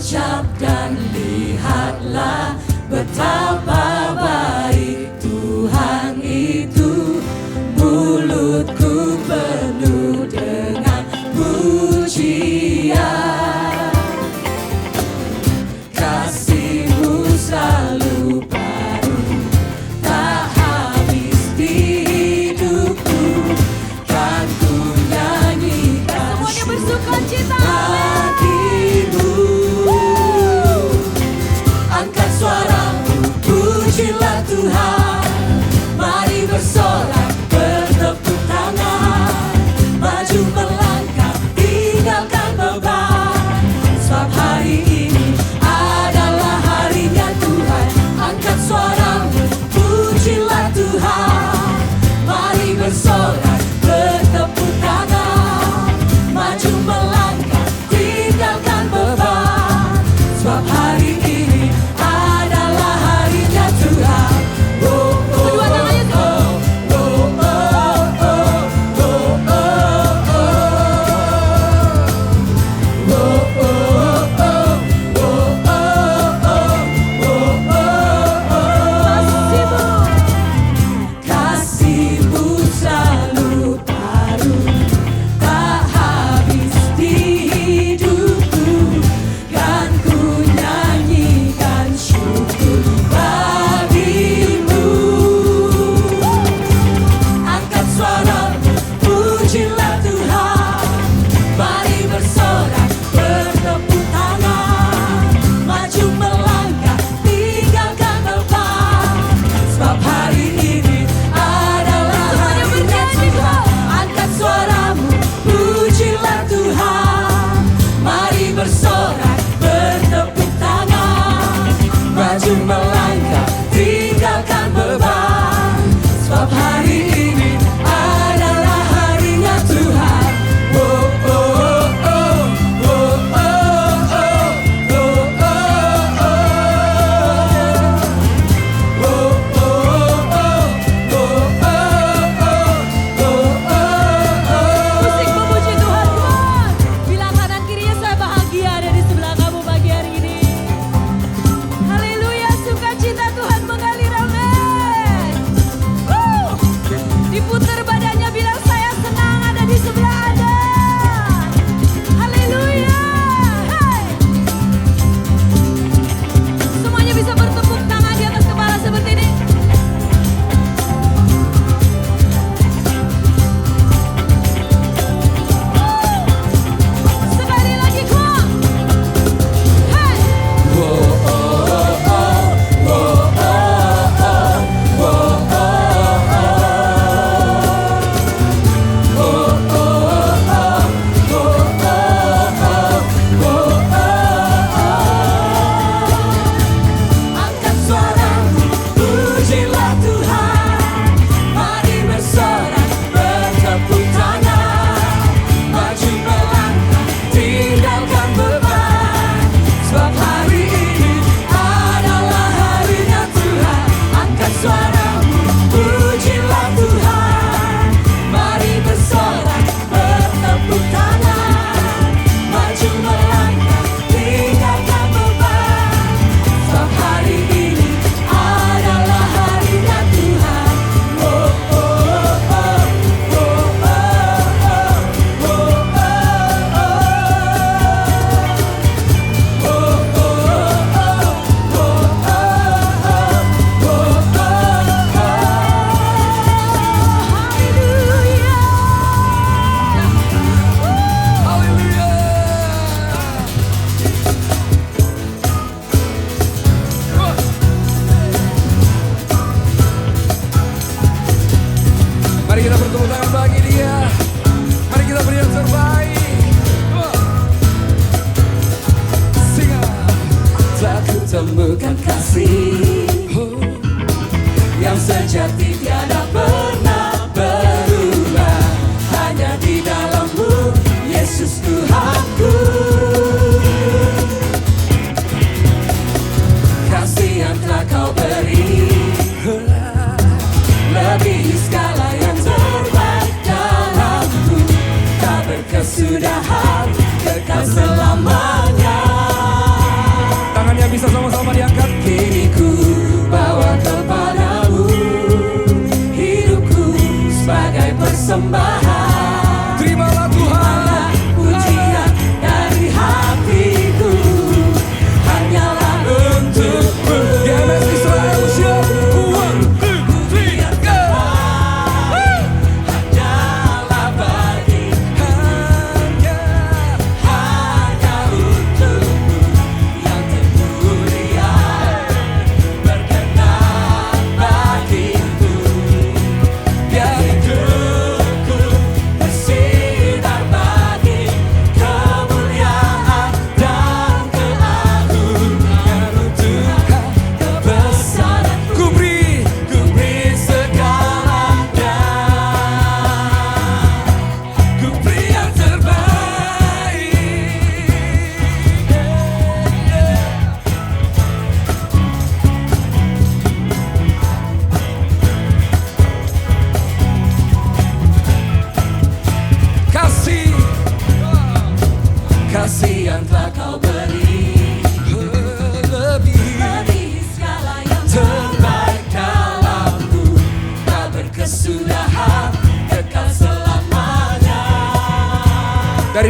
ucap dan lihatlah betapa baik Tuhan itu. Mulutku penuh dengan pujian. Kasih-Mu selalu baru, tak habis di hidupku. Kan ku nyanyikan Semuanya bersukacita. bagimu. Angkat suaramu, pujilah Tuhan. Mari bersorak, bertepuk tangan. Maju melangkah, tinggalkan beban. Sebab hari ini adalah harinya Tuhan. Angkat suaramu, pujilah Tuhan. Mari bersorak, bertepuk tangan. Maju melangkah, tinggalkan beban. Sebab hari ini adalah harinya Tuhan. Oh, oh, Kedua tangannya oh, oh, oh, oh, oh, oh, oh, Kasih-Mu selalu baru, tak habis di hidupku. Kan ku nyanyikan syukur bagimu. Angkat suaramu, pujilah Tuhan. Mari bersorak, bertepuk tangan. Maju melangkah, tinggalkan beban. Sebab hari ini adalah harinya Tuhan. Angkat suaramu, pujilah Tuhan. Mari bersorak, bertepuk tangan. Maju melangkah, tinggalkan beban. Sebab hari ini adalah harinya Tuhan. Oh, oh, oh, oh, oh, oh, oh, oh, oh, oh. Musik memuji Tuhan. Tuhan, bilang kanan kirinya, saya bahagia ada di sebelah kamu pagi hari ini. Haleluya, sukacita Tuhan mengalir, amin. Diputar badannya, bilang saya senang ada di sebelah Anda. Haleluya. Hey. Semuanya bisa bertepuk tangan di atas kepala seperti ini. Sekali lagi, kuat. Hey. Angkat suaramu, pujilah Tuhan. Mari bersorak, bertepuk tangan. Maju melangkah, tinggalkan beban. Sebab hari ini adalah harinya Tuhan. Angkat suaramu, pujilah Tuhan. Mari bersorak, bertepuk tangan. Maju melangkah, tinggalkan beban. Sebab hari ini adalah harinya Tuhan. Oh, oh, oh, oh, oh, oh, oh, Mari kita bertepuk tangan bagi Dia. Mari kita beri yang terbaik. Singa. Tak kutemukan kasih yang sejati tiada pernah berubah. Hanya di dalam-Mu, Yesus Tuhanku. Kasih yang telah Kau beri lebih segala yang terbaik dalamku. Tak berkesudahan, kekal selamanya.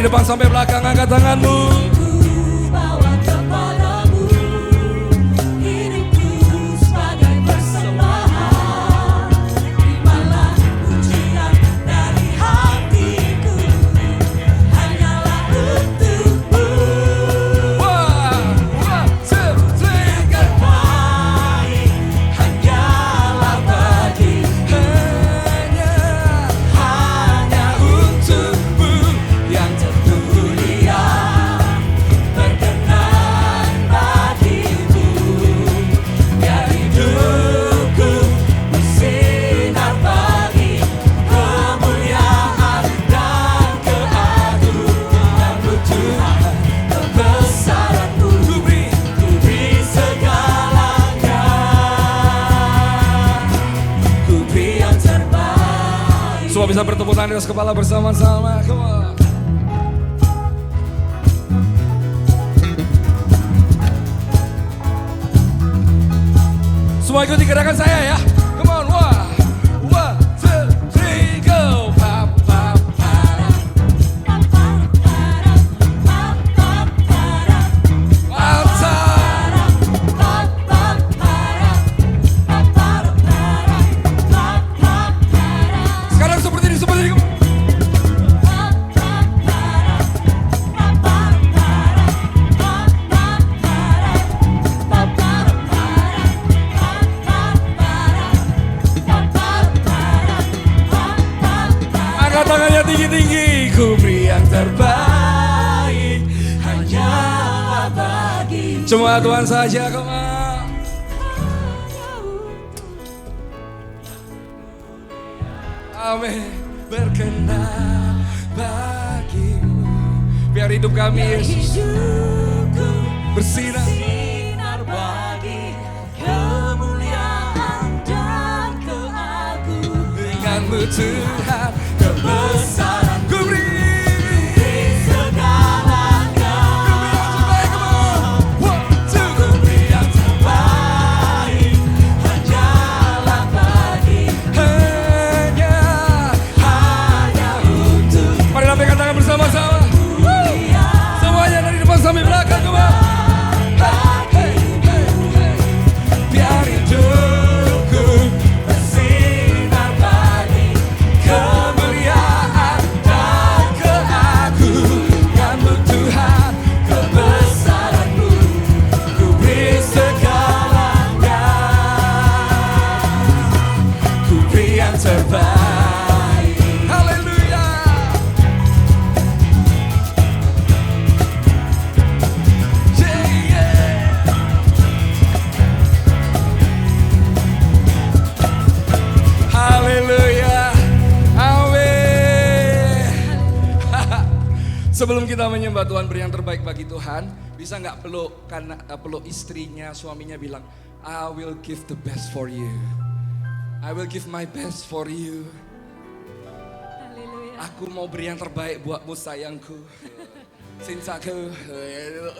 depan sampai belakang, angkat tanganmu. Bawa kepadamu hidupku sebagai persembahan. Terimalah pujian dari hatiku, hanyalah untukmu. One, two, three, go. Terbaik hanyalah bagiku, hanya untukmu yang termulia. Berkenan bagimu, biar hidupku bersinar bagi kemuliaan dan keagungan-Mu Tuhan. Kebesaran-Mu ku beri segalanya, ku beri yang terbaik. Semua bisa bertepuk tangan di atas kepala bersama-sama. Come on. Semua ikuti gerakan saya ya. Come on, one, two, three, go. Pa, pa, para. Mantap. Sekarang seperti ini. Angkat tangannya tinggi-tinggi. Ku beri yang terbaik Hanyalah bagi cuma Tuhan saja. Come on. Amin. Berkenan bagimu, biar hidup kami Yesus hidupku bersinar. sinar bagi kemuliaan dan keagungan Denganmu Tuhan, kebesaran ku beri segalanya. yang terbaik. Come on. One, two. Ku beri yang terbaik hanyalah bagi hanya untuk Mari lambaikan tangan bersama-sama. dia. Semuanya dari depan sampai belakang. Come on. Biar hidupku bersinar bagi kemuliaan dan keagungan-Mu Tuhan. Kebesaran-Mu ku beri segalanya, ku beri yang terbaik. Haleluya. Yeah, yeah. Haleluya. Amin. Sebelum kita menyembah Tuhan, beri yang terbaik bagi Tuhan. Bisa nggak peluk istrinya, suaminya bilang, I will give the best for you. I will give my best for you. Haleluya. Aku mau beri yang terbaik buatmu sayangku. Cintaku.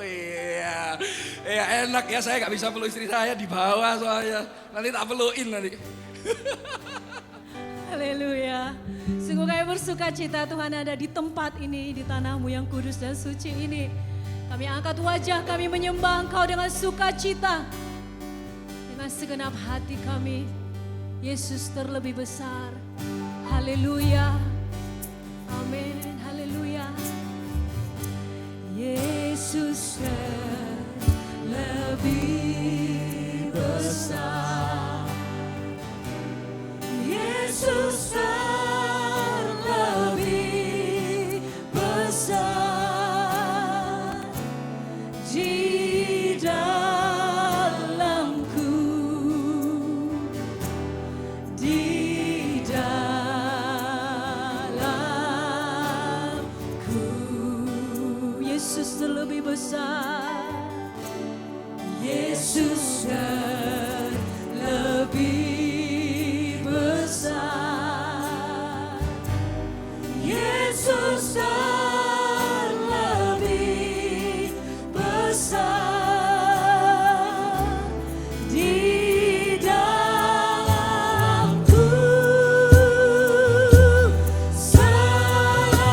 Iya. Ya enak ya, saya nggak bisa peluk istri saya di bawah soalnya. Nanti tak pelukin nanti. Haleluya. Sungguh kami bersuka cita Tuhan ada di tempat ini, di tanah-Mu yang kudus dan suci ini. Kami angkat wajah, kami menyembah Engkau dengan sukacita. Dengan segenap hati kami, Yesus terlebih besar. Haleluya. Amin. Haleluya. Yesus lebih besar. Yesus lebih besar di dalamku, di dalamku. Yesus lebih besar. Yesus lebih besar. Yesus lebih besar di dalamku. Selama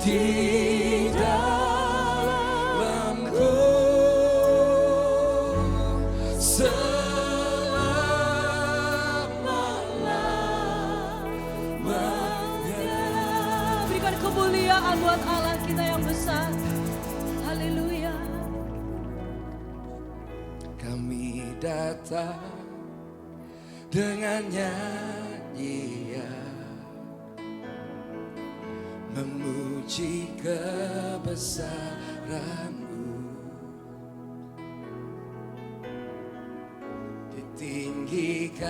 di dalamku selama-lamanya. Berikan kemuliaan buat Allah kita yang besar. Haleluya. Kami datang dengan nyanyian, memuji kebesaran-Mu, ditinggikan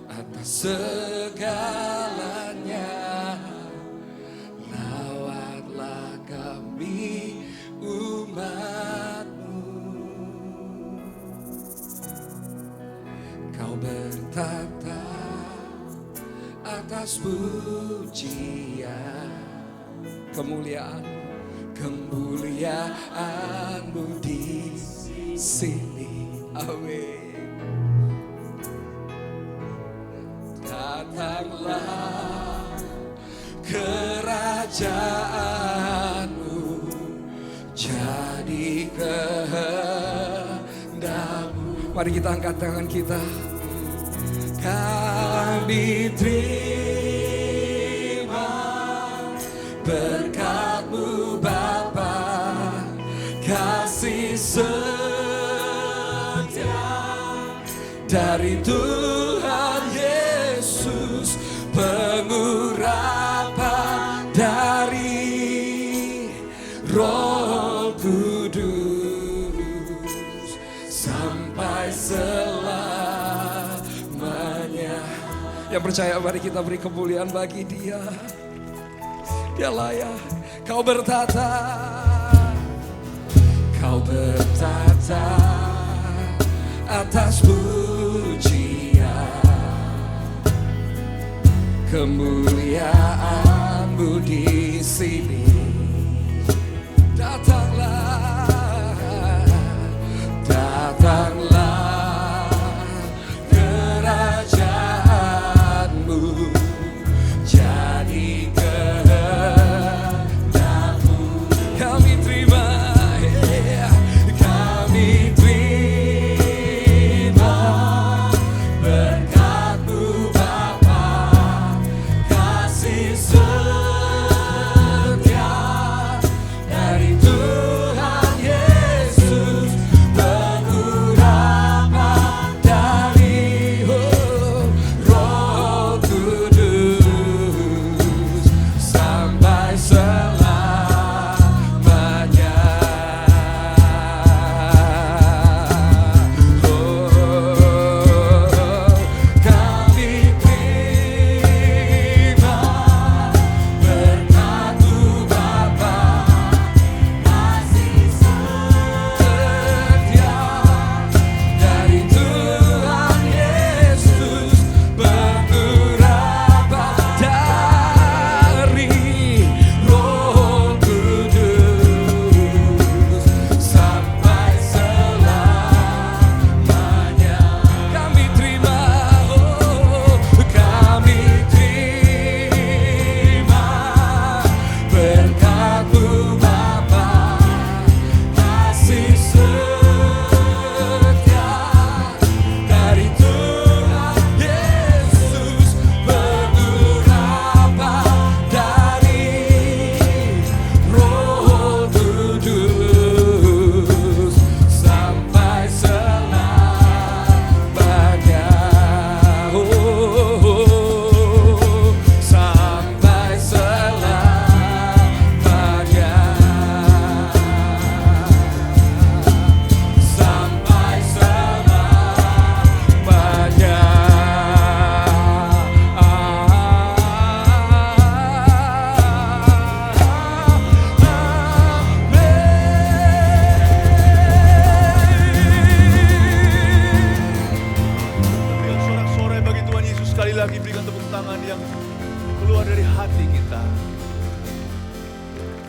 atas segalanya. Lawatlah kami umat-Mu. Kau bertata atas pujian, kemuliaan-Mu di sini. Amin. Datanglah kerajaan-Mu, jadi kehendak-Mu. Mari kita angkat tangan kita. Kami terima berkat-Mu Bapa, kasih setia dari Tuhan Yesus, pengurapan dari Roh Kudus sampai selamanya. Yang percaya mari kita beri kemuliaan bagi Dia. Dia layak. Kau bertata atas pujian, kemuliaan-Mu di sini. Datanglah kerajaan-Mu, jadi kehendak-Mu. Kami terima, kami terima berkat-Mu Bapa, kasih setia dari Tuhan Yesus, pengurapan dari Roh Kudus sampai selamanya. Kami terima berkat-Mu Bapa, kasih setia dari Tuhan Yesus, pengurapan dari Roh Kudus sampai selamanya. Kami terima, kami terima berkat-Mu Bapa, kasih setia dari Tuhan Yesus, pengurapan dari Roh Kudus sampai selamanya. Sampai selamanya. Sampai selamanya. Berikan sorak-sorai bagi Tuhan Yesus sekali lagi. Berikan tepuk tangan yang keluar dari hati kita.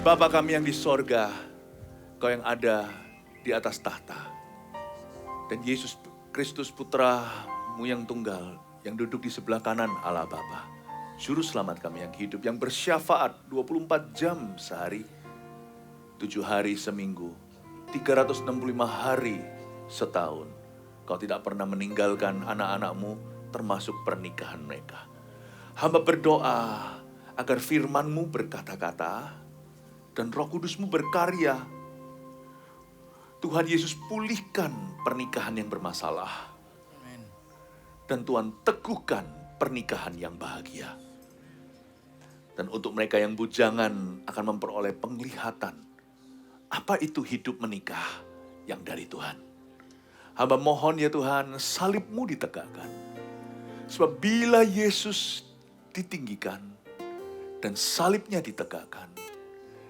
Bapa kami yang di sorga, Kau yang ada di atas tahta. Dan Yesus Kristus Putra-Mu yang tunggal, yang duduk di sebelah kanan Allah Bapa. Juru selamat kami yang hidup, yang bersyafaat 24 jam sehari, 7 hari seminggu, 365 hari setahun. Kau tidak pernah meninggalkan anak-anakmu, termasuk pernikahan mereka. Hamba berdoa agar firman-Mu berkata-kata dan Roh Kudus-Mu berkarya. Tuhan Yesus pulihkan pernikahan yang bermasalah. Dan Tuhan teguhkan pernikahan yang bahagia. Dan untuk mereka yang bujangan akan memperoleh penglihatan. Apa itu hidup menikah yang dari Tuhan. Hamba mohon ya Tuhan, salib-Mu ditegakkan. Sebab bila Yesus ditinggikan dan salibnya ditegakkan,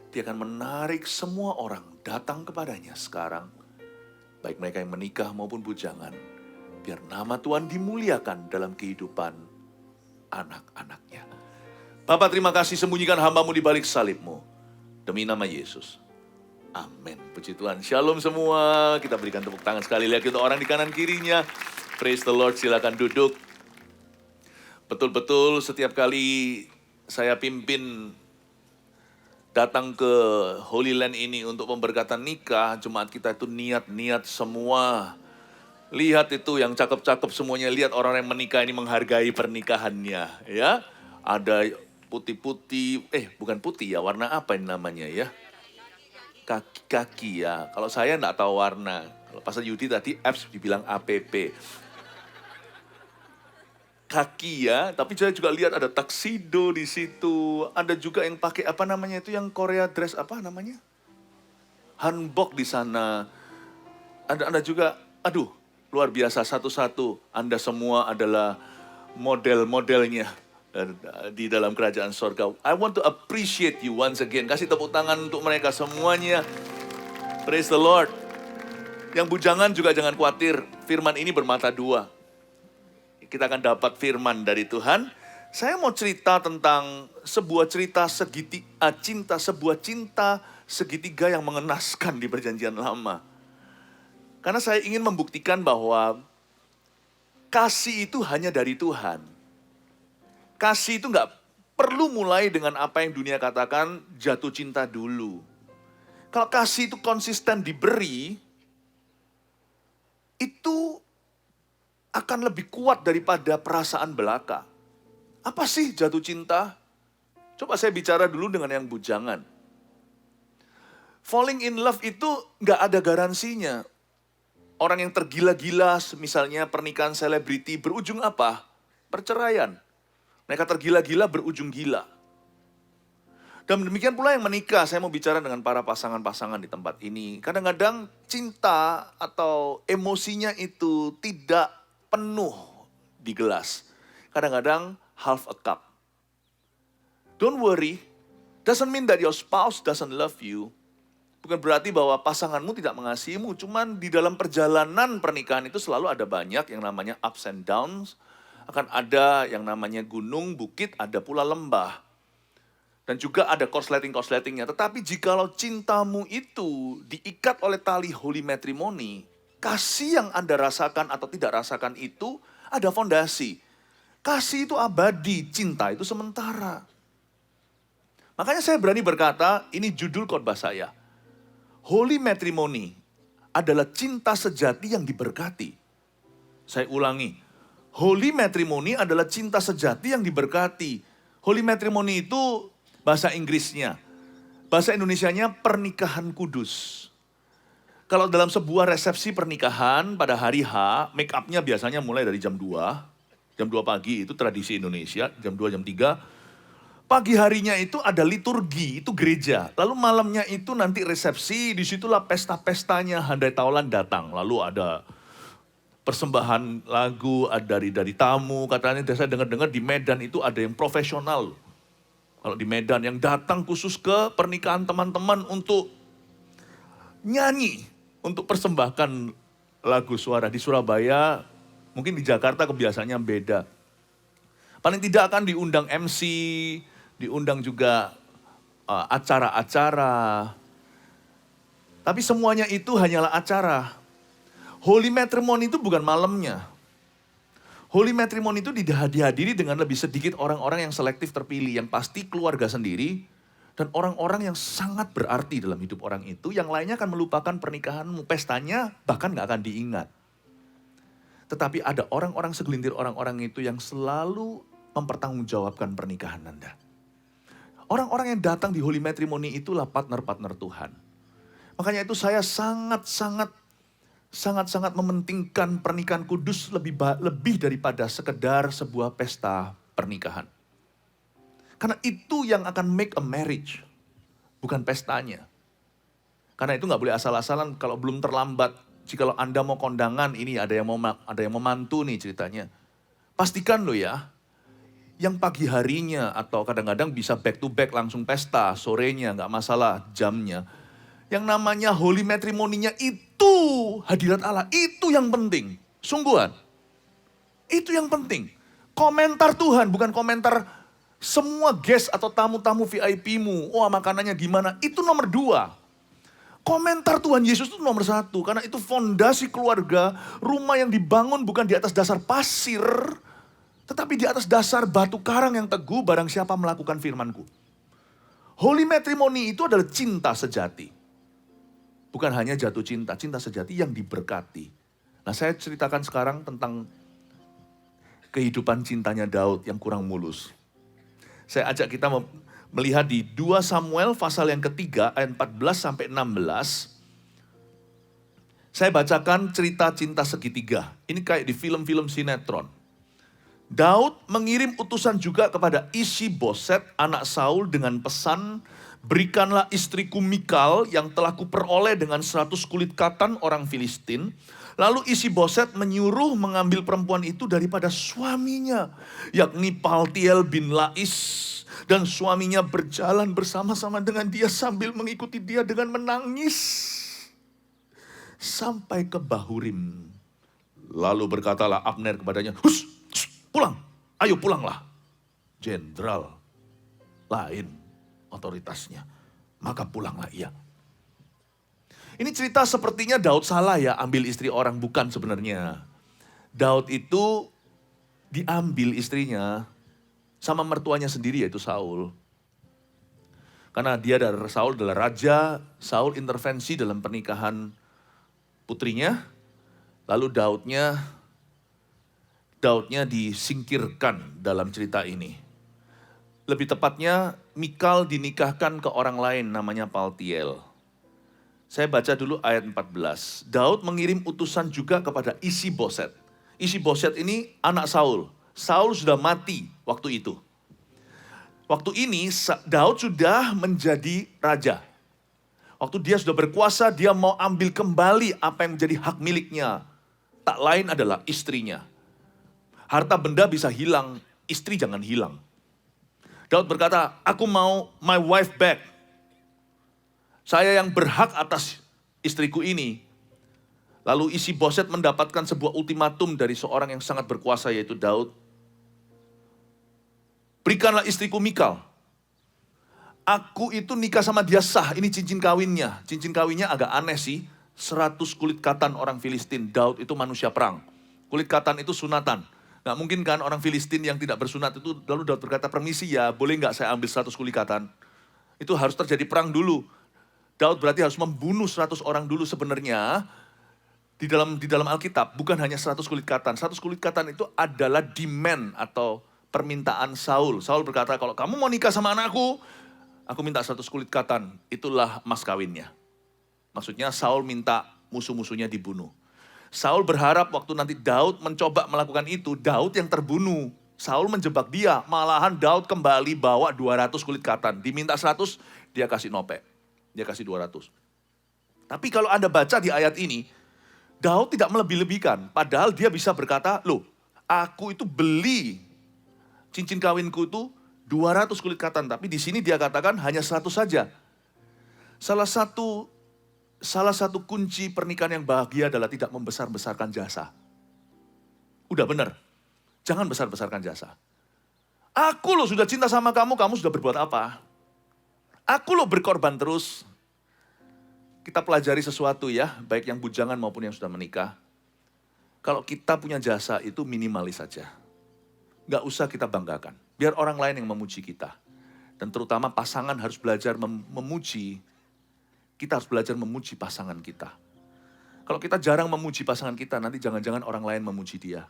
Dia akan menarik semua orang datang kepadanya sekarang. Baik mereka yang menikah maupun bujangan. Biar nama Tuhan dimuliakan dalam kehidupan anak-anaknya. Bapa, terima kasih, sembunyikan hamba-Mu di balik salib-Mu. Demi nama Yesus. Amin. Puji Tuhan. Shalom semua. Kita berikan tepuk tangan sekali lagi untuk orang di kanan kirinya. Praise the Lord. Silakan duduk. Betul-betul setiap kali saya pimpin datang ke Holy Land ini untuk pemberkatan nikah, jemaat kita itu niat-niat semua. Lihat itu yang cakep-cakep semuanya. Lihat orang yang menikah ini menghargai pernikahannya. Ya, ada putih-putih, bukan putih ya, warna apa ini namanya ya? Kaki-kaki ya. Kalau saya enggak tahu warna. Kalau Pastor Yudi tadi apps dibilang APP. Kaki ya, tapi saya juga lihat ada tuxedo di situ. Ada juga yang pakai apa namanya itu yang Korea dress apa namanya? Hanbok di sana. Ada juga, aduh, luar biasa satu-satu. Anda semua adalah model-modelnya di dalam kerajaan sorga. I want to appreciate you once again. Kasih tepuk tangan untuk mereka semuanya. Praise the Lord. Yang bujangan juga jangan khawatir. Firman ini bermata dua. Kita akan dapat firman dari Tuhan. Saya mau cerita tentang sebuah cinta segitiga yang mengenaskan di perjanjian lama. Karena saya ingin membuktikan bahwa kasih itu hanya dari Tuhan. Kasih itu nggak perlu mulai dengan apa yang dunia katakan jatuh cinta dulu. Kalau kasih itu konsisten diberi, itu akan lebih kuat daripada perasaan belaka. Apa sih jatuh cinta? Coba saya bicara dulu dengan yang bujangan. Falling in love itu nggak ada garansinya. Orang yang tergila-gila, misalnya pernikahan selebriti, berujung apa? Perceraian. Mereka tergila-gila berujung gila. Dan demikian pula yang menikah, saya mau bicara dengan para pasangan-pasangan di tempat ini. Kadang-kadang cinta atau emosinya itu tidak penuh di gelas. Kadang-kadang half a cup. Don't worry, doesn't mean that your spouse doesn't love you. Bukan berarti bahwa pasanganmu tidak mengasihimu. Cuman di dalam perjalanan pernikahan itu selalu ada banyak yang namanya ups and downs. Akan ada yang namanya gunung, bukit, ada pula lembah. Dan juga ada korsleting-korsletingnya. Tetapi jikalau cintamu itu diikat oleh tali holy matrimony, kasih yang Anda rasakan atau tidak rasakan itu ada fondasi. Kasih itu abadi, cinta itu sementara. Makanya saya berani berkata, ini judul khotbah saya. Holy matrimony adalah cinta sejati yang diberkati. Saya ulangi, holy matrimony adalah cinta sejati yang diberkati. Holy matrimony itu bahasa Inggrisnya. Bahasa Indonesianya pernikahan kudus. Kalau dalam sebuah resepsi pernikahan pada hari H, make up-nya biasanya mulai dari jam 2. Jam 2 pagi itu tradisi Indonesia, jam 2, jam 3. Pagi harinya itu ada liturgi, itu gereja. Lalu malamnya itu nanti resepsi, disitulah pesta-pestanya, handai taulan datang. Lalu ada persembahan lagu, ada dari tamu. Katanya saya dengar-dengar di Medan itu ada yang profesional. Kalau di Medan yang datang khusus ke pernikahan teman-teman untuk nyanyi, untuk persembahkan lagu suara. Di Surabaya, mungkin di Jakarta kebiasaannya beda. Paling tidak akan diundang MC, diundang juga acara-acara. Tapi semuanya itu hanyalah acara. Holy matrimony itu bukan malamnya. Holy matrimony itu dihadiri dengan lebih sedikit orang-orang yang selektif terpilih, yang pasti keluarga sendiri, dan orang-orang yang sangat berarti dalam hidup orang itu, yang lainnya akan melupakan pernikahanmu, pestanya bahkan gak akan diingat. Tetapi ada orang-orang segelintir orang-orang itu yang selalu mempertanggungjawabkan pernikahan Anda. Orang-orang yang datang di Holy Matrimony itulah partner-partner Tuhan. Makanya itu saya sangat-sangat mementingkan pernikahan kudus lebih daripada sekedar sebuah pesta pernikahan. Karena itu yang akan make a marriage, bukan pestanya. Karena itu nggak boleh asal-asalan kalau belum terlambat. Jikalau Anda mau kondangan, ini ada yang mau mantu nih ceritanya. Pastikan lo ya, yang pagi harinya atau kadang-kadang bisa back to back langsung pesta, sorenya nggak masalah jamnya. Yang namanya holy matrimony-nya itu hadirat Allah, itu yang penting. Sungguhan. Itu yang penting. Komentar Tuhan, bukan komentar semua guest atau tamu-tamu VIP-mu. Wah makanannya gimana, itu nomor 2. Komentar Tuhan Yesus itu nomor 1. Karena itu fondasi keluarga, rumah yang dibangun bukan di atas dasar pasir, tetapi di atas dasar batu karang yang teguh barang siapa melakukan firman-Ku. Holy matrimony itu adalah cinta sejati. Bukan hanya jatuh cinta, cinta sejati yang diberkati. Nah saya ceritakan sekarang tentang kehidupan cintanya Daud yang kurang mulus. Saya ajak kita melihat di 2 Samuel pasal yang ketiga ayat 14-16. Saya bacakan cerita cinta segitiga. Ini kayak di film-film sinetron. Daud mengirim utusan juga kepada Isi-Boset anak Saul dengan pesan, berikanlah istriku Mikal yang telah kuperoleh dengan 100 kulit katan orang Filistin. Lalu Isi-Boset menyuruh mengambil perempuan itu daripada suaminya, yakni Paltiel bin Lais. Dan suaminya berjalan bersama-sama dengan dia sambil mengikuti dia dengan menangis. Sampai ke Bahurim. Lalu berkatalah Abner kepadanya, "Hus, pulang, ayo pulanglah." Jenderal lain otoritasnya, maka pulanglah ia. Ini cerita sepertinya Daud salah ya ambil istri orang, bukan sebenarnya. Daud itu diambil istrinya sama mertuanya sendiri yaitu Saul. Karena Saul adalah raja, Saul intervensi dalam pernikahan putrinya, lalu Daudnya disingkirkan dalam cerita ini. Lebih tepatnya Mikal dinikahkan ke orang lain namanya Paltiel. Saya baca dulu ayat 14. Daud mengirim utusan juga kepada Isi-Boset. Isi-Boset ini anak Saul. Saul sudah mati waktu itu. Waktu ini Daud sudah menjadi raja. Waktu dia sudah berkuasa, dia mau ambil kembali apa yang menjadi hak miliknya. Tak lain adalah istrinya. Harta benda bisa hilang, istri jangan hilang. Daud berkata, aku mau my wife back. Saya yang berhak atas istriku ini. Lalu Isi-Boset mendapatkan sebuah ultimatum dari seorang yang sangat berkuasa yaitu Daud. Berikanlah istriku Mikal. Aku itu nikah sama dia sah, ini cincin kawinnya. Cincin kawinnya agak aneh sih, 100 kulit katan orang Filistin. Daud itu manusia perang. Kulit katan itu sunatan. Gak mungkin kan orang Filistin yang tidak bersunat itu, lalu Daud berkata, permisi ya, boleh gak saya ambil 100 kulit katan? Itu harus terjadi perang dulu. Daud berarti harus membunuh 100 orang dulu sebenarnya. Di dalam Alkitab, bukan hanya 100 kulit katan. 100 kulit katan itu adalah demand atau permintaan Saul. Saul berkata, kalau kamu mau nikah sama anakku, aku minta 100 kulit katan. Itulah mas kawinnya. Maksudnya Saul minta musuh-musuhnya dibunuh. Saul berharap waktu nanti Daud mencoba melakukan itu, Daud yang terbunuh. Saul menjebak dia, malahan Daud kembali bawa 200 kulit katan. Diminta 100, dia kasih nopek. Dia kasih 200. Tapi kalau Anda baca di ayat ini, Daud tidak melebih-lebihkan. Padahal dia bisa berkata, loh, aku itu beli cincin kawinku itu 200 kulit katan. Tapi di sini dia katakan hanya 100 saja. Salah satu kunci pernikahan yang bahagia adalah tidak membesar-besarkan jasa. Udah benar. Jangan besar-besarkan jasa. Aku loh sudah cinta sama kamu, kamu sudah berbuat apa? Aku loh berkorban terus. Kita pelajari sesuatu ya, baik yang bujangan maupun yang sudah menikah. Kalau kita punya jasa itu minimalis saja. Nggak usah kita banggakan. Biar orang lain yang memuji kita. Dan terutama pasangan harus belajar memuji. Kita harus belajar memuji pasangan kita. Kalau kita jarang memuji pasangan kita, nanti jangan-jangan orang lain memuji dia.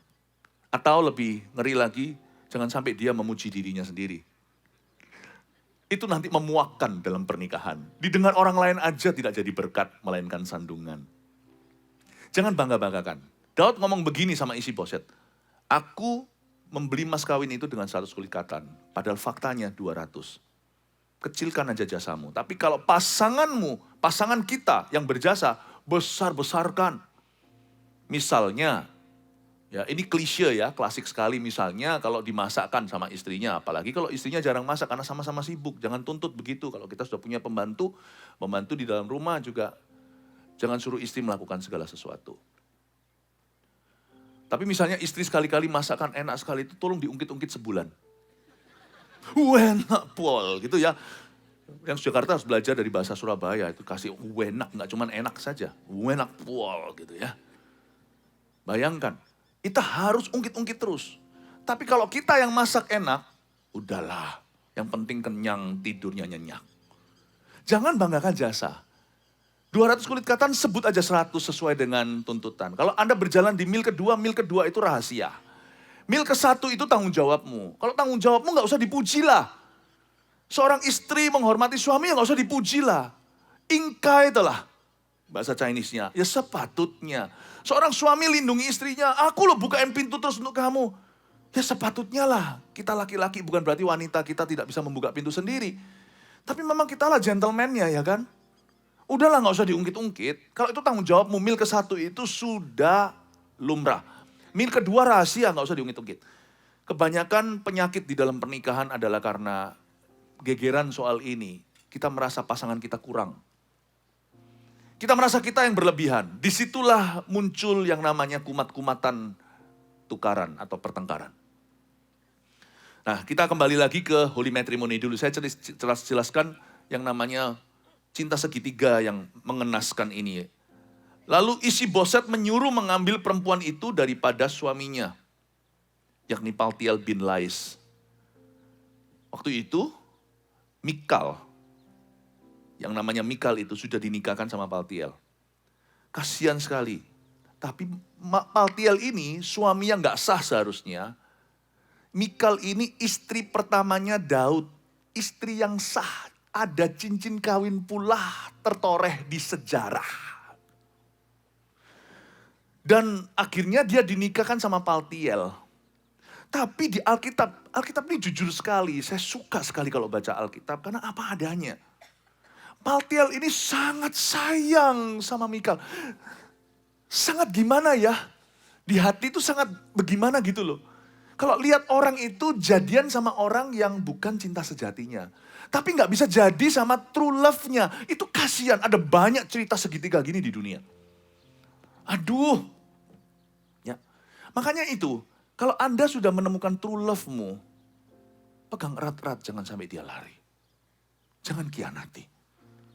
Atau lebih ngeri lagi, jangan sampai dia memuji dirinya sendiri. Itu nanti memuakkan dalam pernikahan. Didengar orang lain aja tidak jadi berkat, melainkan sandungan. Jangan bangga-banggakan. Daud ngomong begini sama Isi-Boset. Aku membeli mas kawin itu dengan 100 kulit katan. Padahal faktanya 200. Kecilkan aja jasamu. Tapi kalau pasanganmu, pasangan kita yang berjasa, besar-besarkan. Misalnya, ya ini klise ya, klasik sekali misalnya kalau dimasakkan sama istrinya. Apalagi kalau istrinya jarang masak karena sama-sama sibuk. Jangan tuntut begitu. Kalau kita sudah punya pembantu di dalam rumah juga. Jangan suruh istri melakukan segala sesuatu. Tapi misalnya istri sekali-kali masakan enak sekali itu tolong diungkit-ungkit sebulan. Enak pol gitu ya. Yang Jakarta harus belajar dari bahasa Surabaya itu kasih enak, nggak cuma enak saja. Enak pol gitu ya. Bayangkan, kita harus ungkit-ungkit terus. Tapi kalau kita yang masak enak, udahlah. Yang penting kenyang, tidurnya nyenyak. Jangan banggakan jasa. 200 kulit katan sebut aja 100 sesuai dengan tuntutan. Kalau Anda berjalan di mil kedua itu rahasia. Mil ke-1 itu tanggung jawabmu. Kalau tanggung jawabmu nggak usah dipuji lah. Seorang istri menghormati suami ya nggak usah dipuji lah. Ingkai itulah bahasa Chinese-nya. Ya sepatutnya. Seorang suami lindungi istrinya. Aku loh bukain pintu terus untuk kamu. Ya sepatutnya lah. Kita laki-laki bukan berarti wanita kita tidak bisa membuka pintu sendiri. Tapi memang kita lah gentleman-nya ya kan. Udahlah nggak usah diungkit-ungkit. Kalau itu tanggung jawabmu, mil ke-1 itu sudah lumrah. Mil kedua rahasia, nggak usah diungkit-ungkit. Kebanyakan penyakit di dalam pernikahan adalah karena gegeran soal ini. Kita merasa pasangan kita kurang. Kita merasa kita yang berlebihan. Disitulah muncul yang namanya kumat-kumatan tukaran atau pertengkaran. Nah, kita kembali lagi ke Holy Matrimony dulu. Saya jelaskan yang namanya cinta segitiga yang mengenaskan ini. Lalu Isi-Boset menyuruh mengambil perempuan itu daripada suaminya, yakni Paltiel bin Lais. Waktu itu, Mikal, yang namanya Mikal itu sudah dinikahkan sama Paltiel. Kasihan sekali. Tapi Paltiel ini suami yang gak sah seharusnya. Mikal ini istri pertamanya Daud, istri yang sah. Ada cincin kawin pula tertoreh di sejarah. Dan akhirnya dia dinikahkan sama Paltiel. Tapi di Alkitab ini jujur sekali. Saya suka sekali kalau baca Alkitab karena apa adanya. Paltiel ini sangat sayang sama Mikal. Sangat gimana ya? Di hati itu sangat bagaimana gitu loh. Kalau lihat orang itu jadian sama orang yang bukan cinta sejatinya. Tapi nggak bisa jadi sama true love-nya. Itu kasihan, ada banyak cerita segitiga gini di dunia. Aduh. Ya. Makanya itu, kalau Anda sudah menemukan true love-mu, pegang erat-erat, jangan sampai dia lari. Jangan khianati.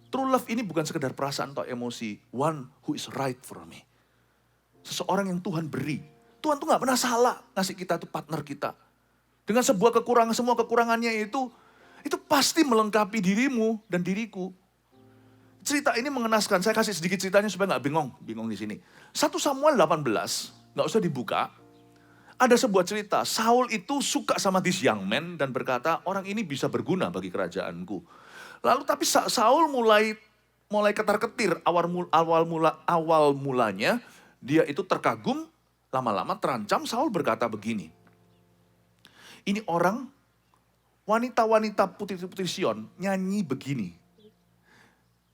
True love ini bukan sekedar perasaan atau emosi. One who is right for me. Seseorang yang Tuhan beri. Tuhan tuh gak pernah salah ngasih kita tuh partner kita. Dengan sebuah kekurangan, semua kekurangannya itu pasti melengkapi dirimu dan diriku. Cerita ini mengenaskan, saya kasih sedikit ceritanya supaya gak bingung di sini. 1 Samuel 18, gak usah dibuka. Ada sebuah cerita, Saul itu suka sama this young man dan berkata, orang ini bisa berguna bagi kerajaanku. Lalu tapi Saul mulai ketar-ketir, awal mulanya dia itu terkagum, lama-lama terancam. Saul berkata begini, ini orang, wanita-wanita putri-putri Sion nyanyi begini.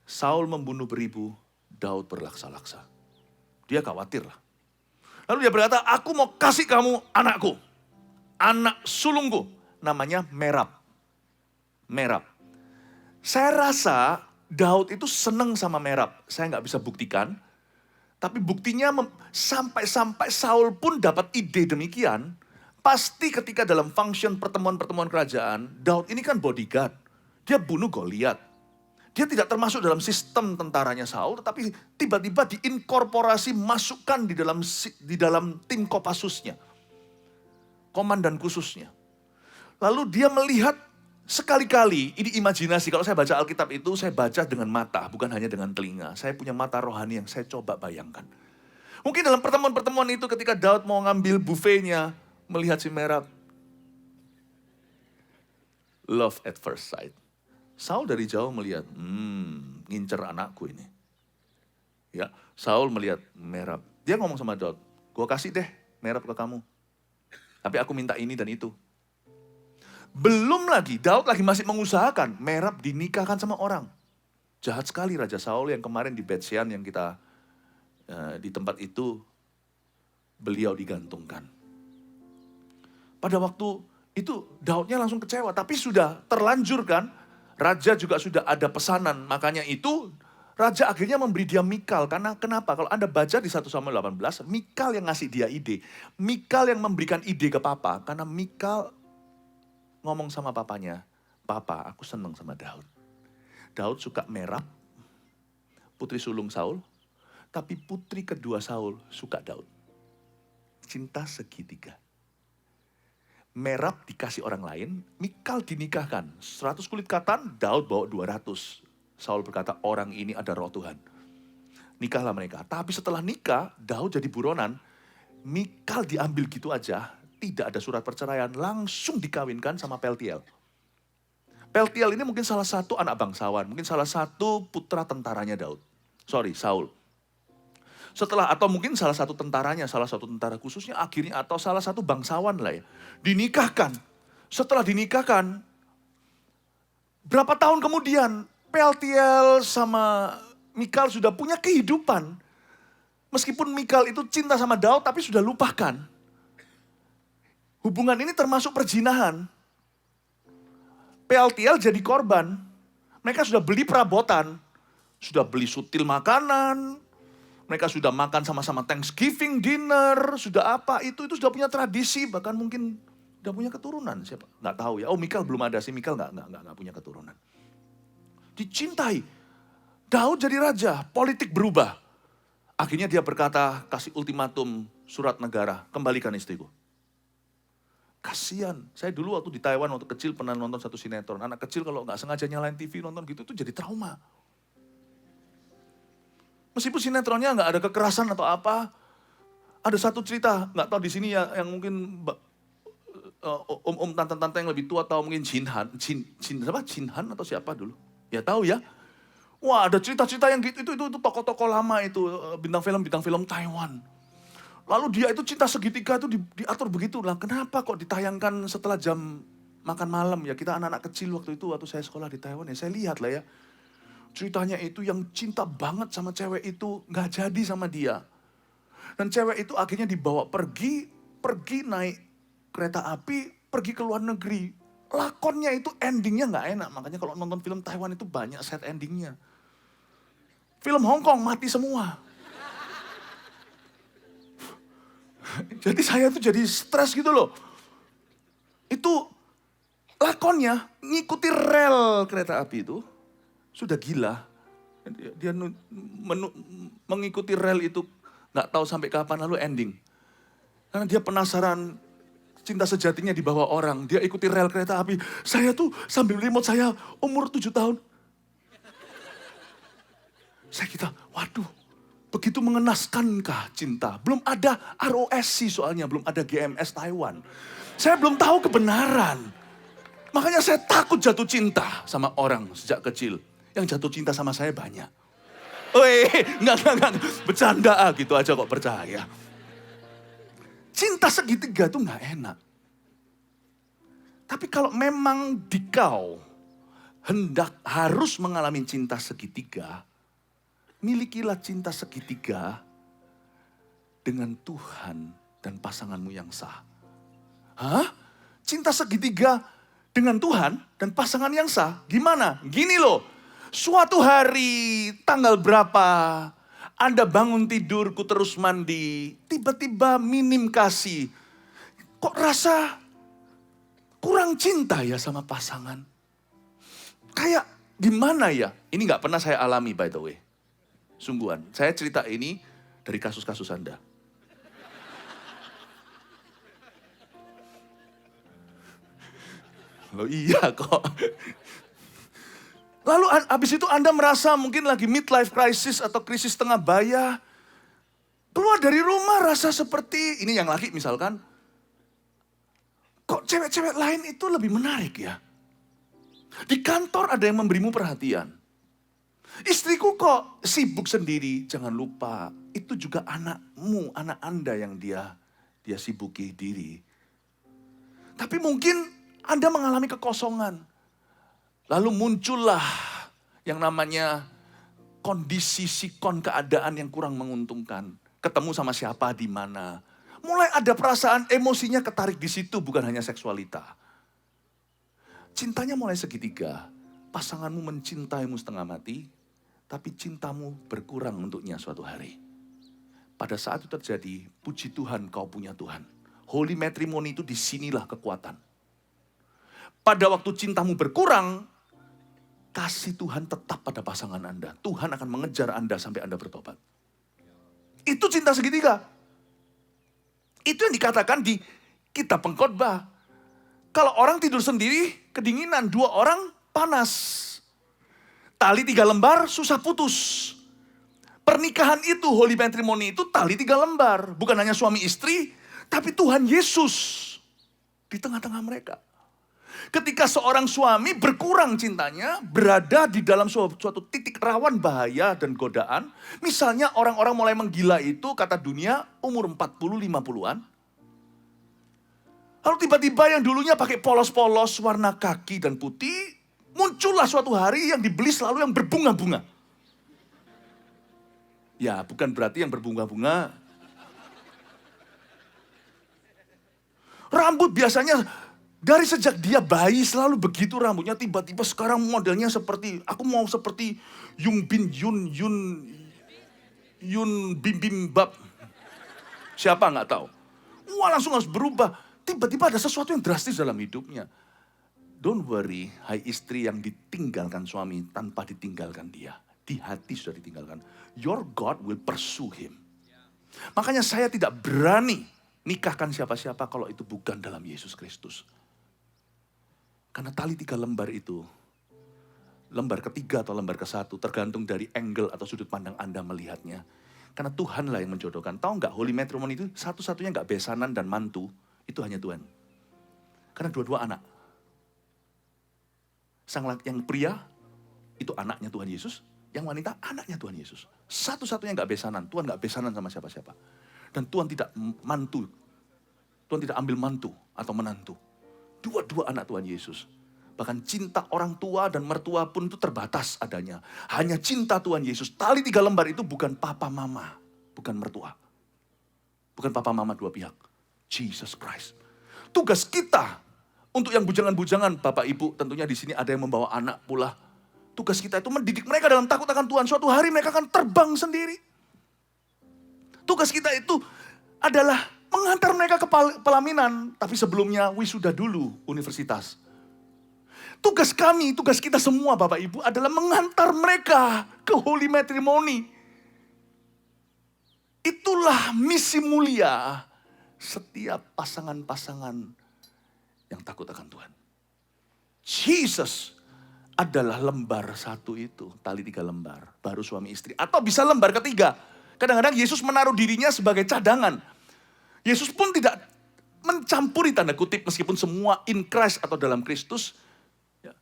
Saul membunuh beribu, Daud berlaksa-laksa. Dia khawatir lah. Lalu dia berkata, aku mau kasih kamu anakku, anak sulungku, namanya Merab. Merab. Saya rasa Daud itu senang sama Merab. Saya nggak bisa buktikan. Tapi buktinya sampai Saul pun dapat ide demikian. Pasti ketika dalam function pertemuan-pertemuan kerajaan, Daud ini kan bodyguard. Dia bunuh Goliat. Dia tidak termasuk dalam sistem tentaranya Saul, tetapi tiba-tiba diinkorporasi, masukkan di dalam tim Kopassusnya. Komandan khususnya. Lalu dia melihat sekali-kali, ini imajinasi, kalau saya baca Alkitab itu saya baca dengan mata, bukan hanya dengan telinga. Saya punya mata rohani yang saya coba bayangkan. Mungkin dalam pertemuan-pertemuan itu ketika Daud mau ngambil buffetnya, melihat si Merab. Love at first sight. Saul dari jauh melihat, ngincer anakku ini. Ya, Saul melihat Merab. Dia ngomong sama Daud, gue kasih deh Merab ke kamu. Tapi aku minta ini dan itu. Belum lagi, Daud lagi masih mengusahakan Merab dinikahkan sama orang. Jahat sekali Raja Saul yang kemarin di Bet-Shean yang kita di tempat itu beliau digantungkan. Pada waktu itu Daudnya langsung kecewa, tapi sudah terlanjur kan. Raja juga sudah ada pesanan, makanya itu Raja akhirnya memberi dia Mikal. Karena kenapa? Kalau Anda baca di 1 Samuel 18, Mikal yang ngasih dia ide. Mikal yang memberikan ide ke papa. Karena Mikal ngomong sama papanya, Papa, aku senang sama Daud. Daud suka Merab, putri sulung Saul. Tapi putri kedua Saul suka Daud. Cinta segitiga. Merab dikasih orang lain, Mikal dinikahkan. 100 kulit katan, Daud bawa 200. Saul berkata, orang ini ada roh Tuhan. Nikahlah mereka. Tapi setelah nikah, Daud jadi buronan. Mikal diambil gitu aja, tidak ada surat perceraian, langsung dikawinkan sama Peltiel. Peltiel ini mungkin salah satu anak bangsawan, mungkin salah satu putra tentaranya Daud. Saul. Setelah, atau mungkin salah satu tentaranya, salah satu tentara khususnya akhirnya, atau salah satu bangsawan lah ya. Dinikahkan. Setelah dinikahkan, berapa tahun kemudian, Peltiel sama Mikal sudah punya kehidupan. Meskipun Mikal itu cinta sama Daud, tapi sudah lupakan. Hubungan ini termasuk perzinahan. Peltiel jadi korban. Mereka sudah beli perabotan. Sudah beli sutil makanan. Mereka sudah makan sama-sama Thanksgiving dinner, sudah apa, itu sudah punya tradisi, bahkan mungkin udah punya keturunan. Siapa? Nggak tahu ya. Oh, Mikal belum ada sih, Mikal nggak punya keturunan. Dicintai. Daud jadi raja, politik berubah. Akhirnya dia berkata, kasih ultimatum surat negara, kembalikan istriku. Kasian. Saya dulu waktu di Taiwan, waktu kecil pernah nonton satu sinetron. Anak kecil kalau nggak sengaja nyalain TV nonton gitu, itu jadi trauma. Meskipun sinetronnya nggak ada kekerasan atau apa, ada satu cerita, nggak tahu di sini ya, yang mungkin om-om tante-tante yang lebih tua atau mungkin Jin Han atau siapa dulu, ya tahu ya. Wah, ada cerita-cerita yang gitu, itu tokoh-tokoh lama itu, bintang film Taiwan. Lalu dia itu cinta segitiga itu diatur begitu lah. Kenapa kok ditayangkan setelah jam makan malam ya? Kita anak-anak kecil waktu saya sekolah di Taiwan ya, saya lihat lah ya. Ceritanya itu yang cinta banget sama cewek itu nggak jadi sama dia. Dan cewek itu akhirnya dibawa pergi naik kereta api, pergi ke luar negeri. Lakonnya itu endingnya nggak enak. Makanya kalau nonton film Taiwan itu banyak sad endingnya. Film Hong Kong mati semua. Jadi saya tuh jadi stres gitu loh. Itu lakonnya ngikuti rel kereta api itu. Sudah gila, dia mengikuti rel itu nggak tahu sampai kapan, lalu ending. Karena dia penasaran cinta sejatinya di bawah orang, dia ikuti rel kereta api. Saya tuh sambil remote saya umur 7 tahun. Saya kira, waduh, begitu mengenaskankah cinta? Belum ada ROSC soalnya, belum ada GMS Taiwan. Saya belum tahu kebenaran. Makanya saya takut jatuh cinta sama orang sejak kecil. Yang jatuh cinta sama saya banyak. Enggak. Bercanda gitu aja kok percaya. Cinta segitiga itu enggak enak. Tapi kalau memang dikau hendak harus mengalami cinta segitiga, milikilah cinta segitiga dengan Tuhan dan pasanganmu yang sah. Hah? Cinta segitiga dengan Tuhan dan pasangan yang sah? Gimana? Gini loh. Suatu hari tanggal berapa Anda bangun tidurku terus mandi, tiba-tiba minim kasih. Kok rasa kurang cinta ya sama pasangan? Kayak Gimana ya? Ini nggak pernah saya alami by the way. Sungguhan, saya cerita ini dari kasus-kasus Anda. Loh iya kok. Lalu habis itu Anda merasa mungkin lagi midlife crisis atau krisis tengah baya. Keluar dari rumah rasa seperti, ini yang laki misalkan. Kok cewek-cewek lain itu lebih menarik ya? Di kantor ada yang memberimu perhatian. Istriku kok sibuk sendiri, jangan lupa. Itu juga anakmu, anak Anda yang dia sibuki diri. Tapi mungkin Anda mengalami kekosongan. Lalu muncullah yang namanya kondisi sikon keadaan yang kurang menguntungkan. Ketemu sama siapa, di mana. Mulai ada perasaan emosinya ketarik di situ, bukan hanya seksualita. Cintanya mulai segitiga. Pasanganmu mencintaimu setengah mati, tapi cintamu berkurang untuknya suatu hari. Pada saat itu terjadi, puji Tuhan kau punya Tuhan. Holy matrimony itu disinilah kekuatan. Pada waktu cintamu berkurang, kasih Tuhan tetap pada pasangan Anda. Tuhan akan mengejar Anda sampai Anda bertobat. Itu cinta segitiga. Itu yang dikatakan di kitab Pengkhotbah. Kalau orang tidur sendiri, kedinginan. 2 orang, panas. Tali 3 lembar, susah putus. Pernikahan itu, holy matrimony itu tali 3 lembar. Bukan hanya suami istri, tapi Tuhan Yesus di tengah-tengah mereka. Ketika seorang suami berkurang cintanya, berada di dalam suatu titik rawan bahaya dan godaan. Misalnya orang-orang mulai menggila itu, kata dunia, umur 40-50-an. Lalu tiba-tiba yang dulunya pakai polos-polos warna kaki dan putih, muncullah suatu hari yang dibeli selalu yang berbunga-bunga. Ya, bukan berarti yang berbunga-bunga. Rambut biasanya dari sejak dia bayi selalu begitu rambutnya, tiba-tiba sekarang modelnya seperti, aku mau seperti Yung Bin Yun Bim Bim Bab. Siapa nggak tahu. Wah, langsung harus berubah. Tiba-tiba ada sesuatu yang drastis dalam hidupnya. Don't worry, hai istri yang ditinggalkan suami tanpa ditinggalkan dia. Di hati sudah ditinggalkan. Your God will pursue him. Makanya saya tidak berani nikahkan siapa-siapa kalau itu bukan dalam Yesus Kristus. Karena tali 3 lembar itu, lembar ketiga atau lembar ke-1, tergantung dari angle atau sudut pandang Anda melihatnya. Karena Tuhanlah yang menjodohkan. Tahu nggak, holy matrimony itu satu-satunya nggak besanan dan mantu, itu hanya Tuhan. Karena dua-dua anak. Yang pria, itu anaknya Tuhan Yesus. Yang wanita, anaknya Tuhan Yesus. Satu-satunya nggak besanan. Tuhan nggak besanan sama siapa-siapa. Dan Tuhan tidak mantu. Tuhan tidak ambil mantu atau menantu. Dua-dua anak Tuhan Yesus. Bahkan cinta orang tua dan mertua pun itu terbatas adanya. Hanya cinta Tuhan Yesus. Tali 3 lembar itu bukan papa mama. Bukan mertua. Bukan papa mama dua pihak. Jesus Christ. Tugas kita untuk yang bujangan-bujangan, Bapak Ibu, tentunya di sini ada yang membawa anak pula. Tugas kita itu mendidik mereka dalam takut akan Tuhan. Suatu hari mereka akan terbang sendiri. Tugas kita itu adalah mengantar mereka ke pelaminan. Tapi sebelumnya wisuda dulu universitas. Tugas kami, tugas kita semua Bapak Ibu adalah mengantar mereka ke holy matrimony. Itulah misi mulia setiap pasangan-pasangan yang takut akan Tuhan. Jesus adalah lembar 1 itu, tali 3 lembar, baru suami istri. Atau bisa lembar ketiga. Kadang-kadang Yesus menaruh dirinya sebagai cadangan. Yesus pun tidak mencampuri tanda kutip meskipun semua in Christ atau dalam Kristus. Ya.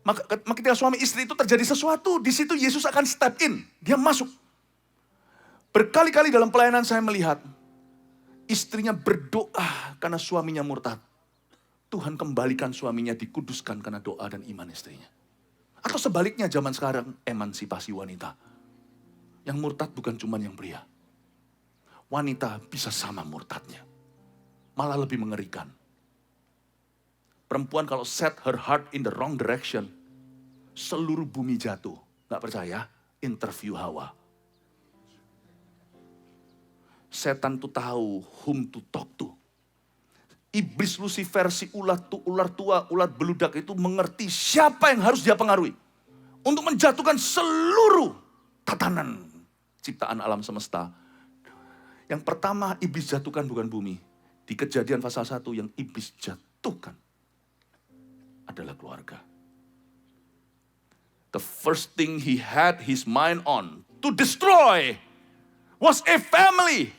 Maka ketika suami istri itu terjadi sesuatu, di situ Yesus akan step in. Dia masuk. Berkali-kali dalam pelayanan saya melihat istrinya berdoa karena suaminya murtad. Tuhan kembalikan suaminya dikuduskan karena doa dan iman istrinya. Atau sebaliknya zaman sekarang emansipasi wanita. Yang murtad bukan cuma yang pria. Wanita bisa sama murtadnya. Malah lebih mengerikan. Perempuan kalau set her heart in the wrong direction, seluruh bumi jatuh. Gak percaya? Interview Hawa. Setan tuh tahu whom to talk to. Iblis Lucifer si ular tua, ulat beludak itu mengerti siapa yang harus dia pengaruhi. untuk menjatuhkan seluruh tatanan ciptaan alam semesta. Yang pertama iblis jatuhkan bukan bumi. Di Kejadian pasal 1 yang iblis jatuhkan adalah keluarga. The first thing he had his mind on to destroy was a family.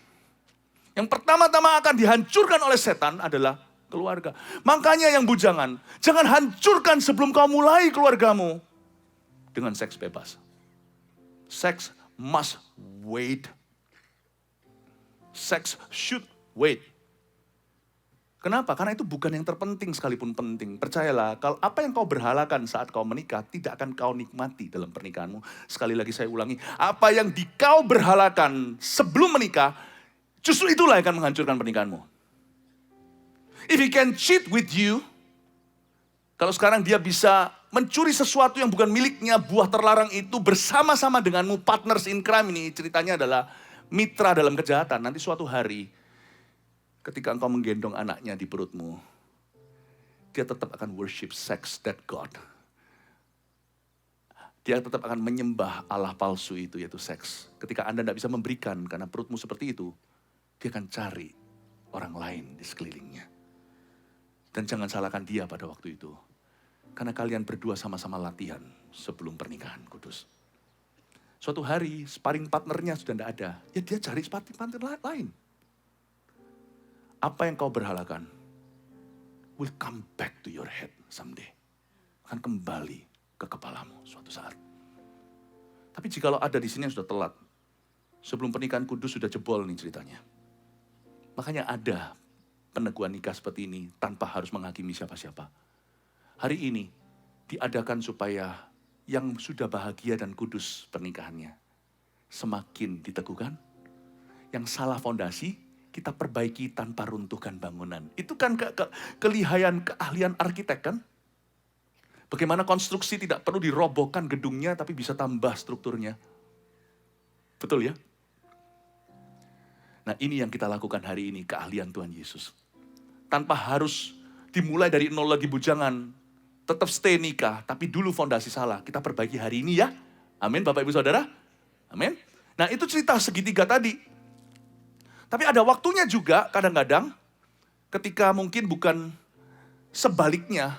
Yang pertama-tama akan dihancurkan oleh setan adalah keluarga. Makanya yang bujangan, jangan hancurkan sebelum kau mulai keluargamu dengan seks bebas. Sex must wait. Sex should wait. Kenapa? Karena itu bukan yang terpenting sekalipun penting. Percayalah, kalau apa yang kau berhalakan saat kau menikah, tidak akan kau nikmati dalam pernikahanmu. Sekali lagi saya ulangi, apa yang kau berhalakan sebelum menikah, justru itulah yang akan menghancurkan pernikahanmu. If he can cheat with you, kalau sekarang dia bisa mencuri sesuatu yang bukan miliknya, buah terlarang itu bersama-sama denganmu, partners in crime ini, ceritanya adalah mitra dalam kejahatan. Nanti suatu hari, ketika engkau menggendong anaknya di perutmu, dia tetap akan worship sex, that God. Dia tetap akan menyembah Allah palsu itu, yaitu seks. Ketika Anda tidak bisa memberikan karena perutmu seperti itu, dia akan cari orang lain di sekelilingnya. Dan jangan salahkan dia pada waktu itu. Karena kalian berdua sama-sama latihan sebelum pernikahan kudus. Suatu hari, sparring partnernya sudah tidak ada. Ya dia cari sparring partner lain. Apa yang kau berhalakan will come back to your head someday. Akan kembali ke kepalamu suatu saat. Tapi jikalau ada di sini yang sudah telat, sebelum pernikahan kudus sudah jebol nih ceritanya. Makanya ada peneguhan nikah seperti ini tanpa harus menghakimi siapa-siapa. Hari ini diadakan supaya yang sudah bahagia dan kudus pernikahannya semakin diteguhkan. Yang salah fondasi, kita perbaiki tanpa runtuhkan bangunan. Itu kan kelihayan, keahlian arsitek kan? Bagaimana konstruksi tidak perlu dirobohkan gedungnya, tapi bisa tambah strukturnya. Betul ya? Nah ini yang kita lakukan hari ini, keahlian Tuhan Yesus. Tanpa harus dimulai dari nol lagi bujangan, tetap stay nikah, tapi dulu fondasi salah. Kita perbaiki hari ini ya. Amin Bapak Ibu Saudara. Amin. Nah itu cerita segitiga tadi. Tapi ada waktunya juga kadang-kadang ketika mungkin bukan sebaliknya,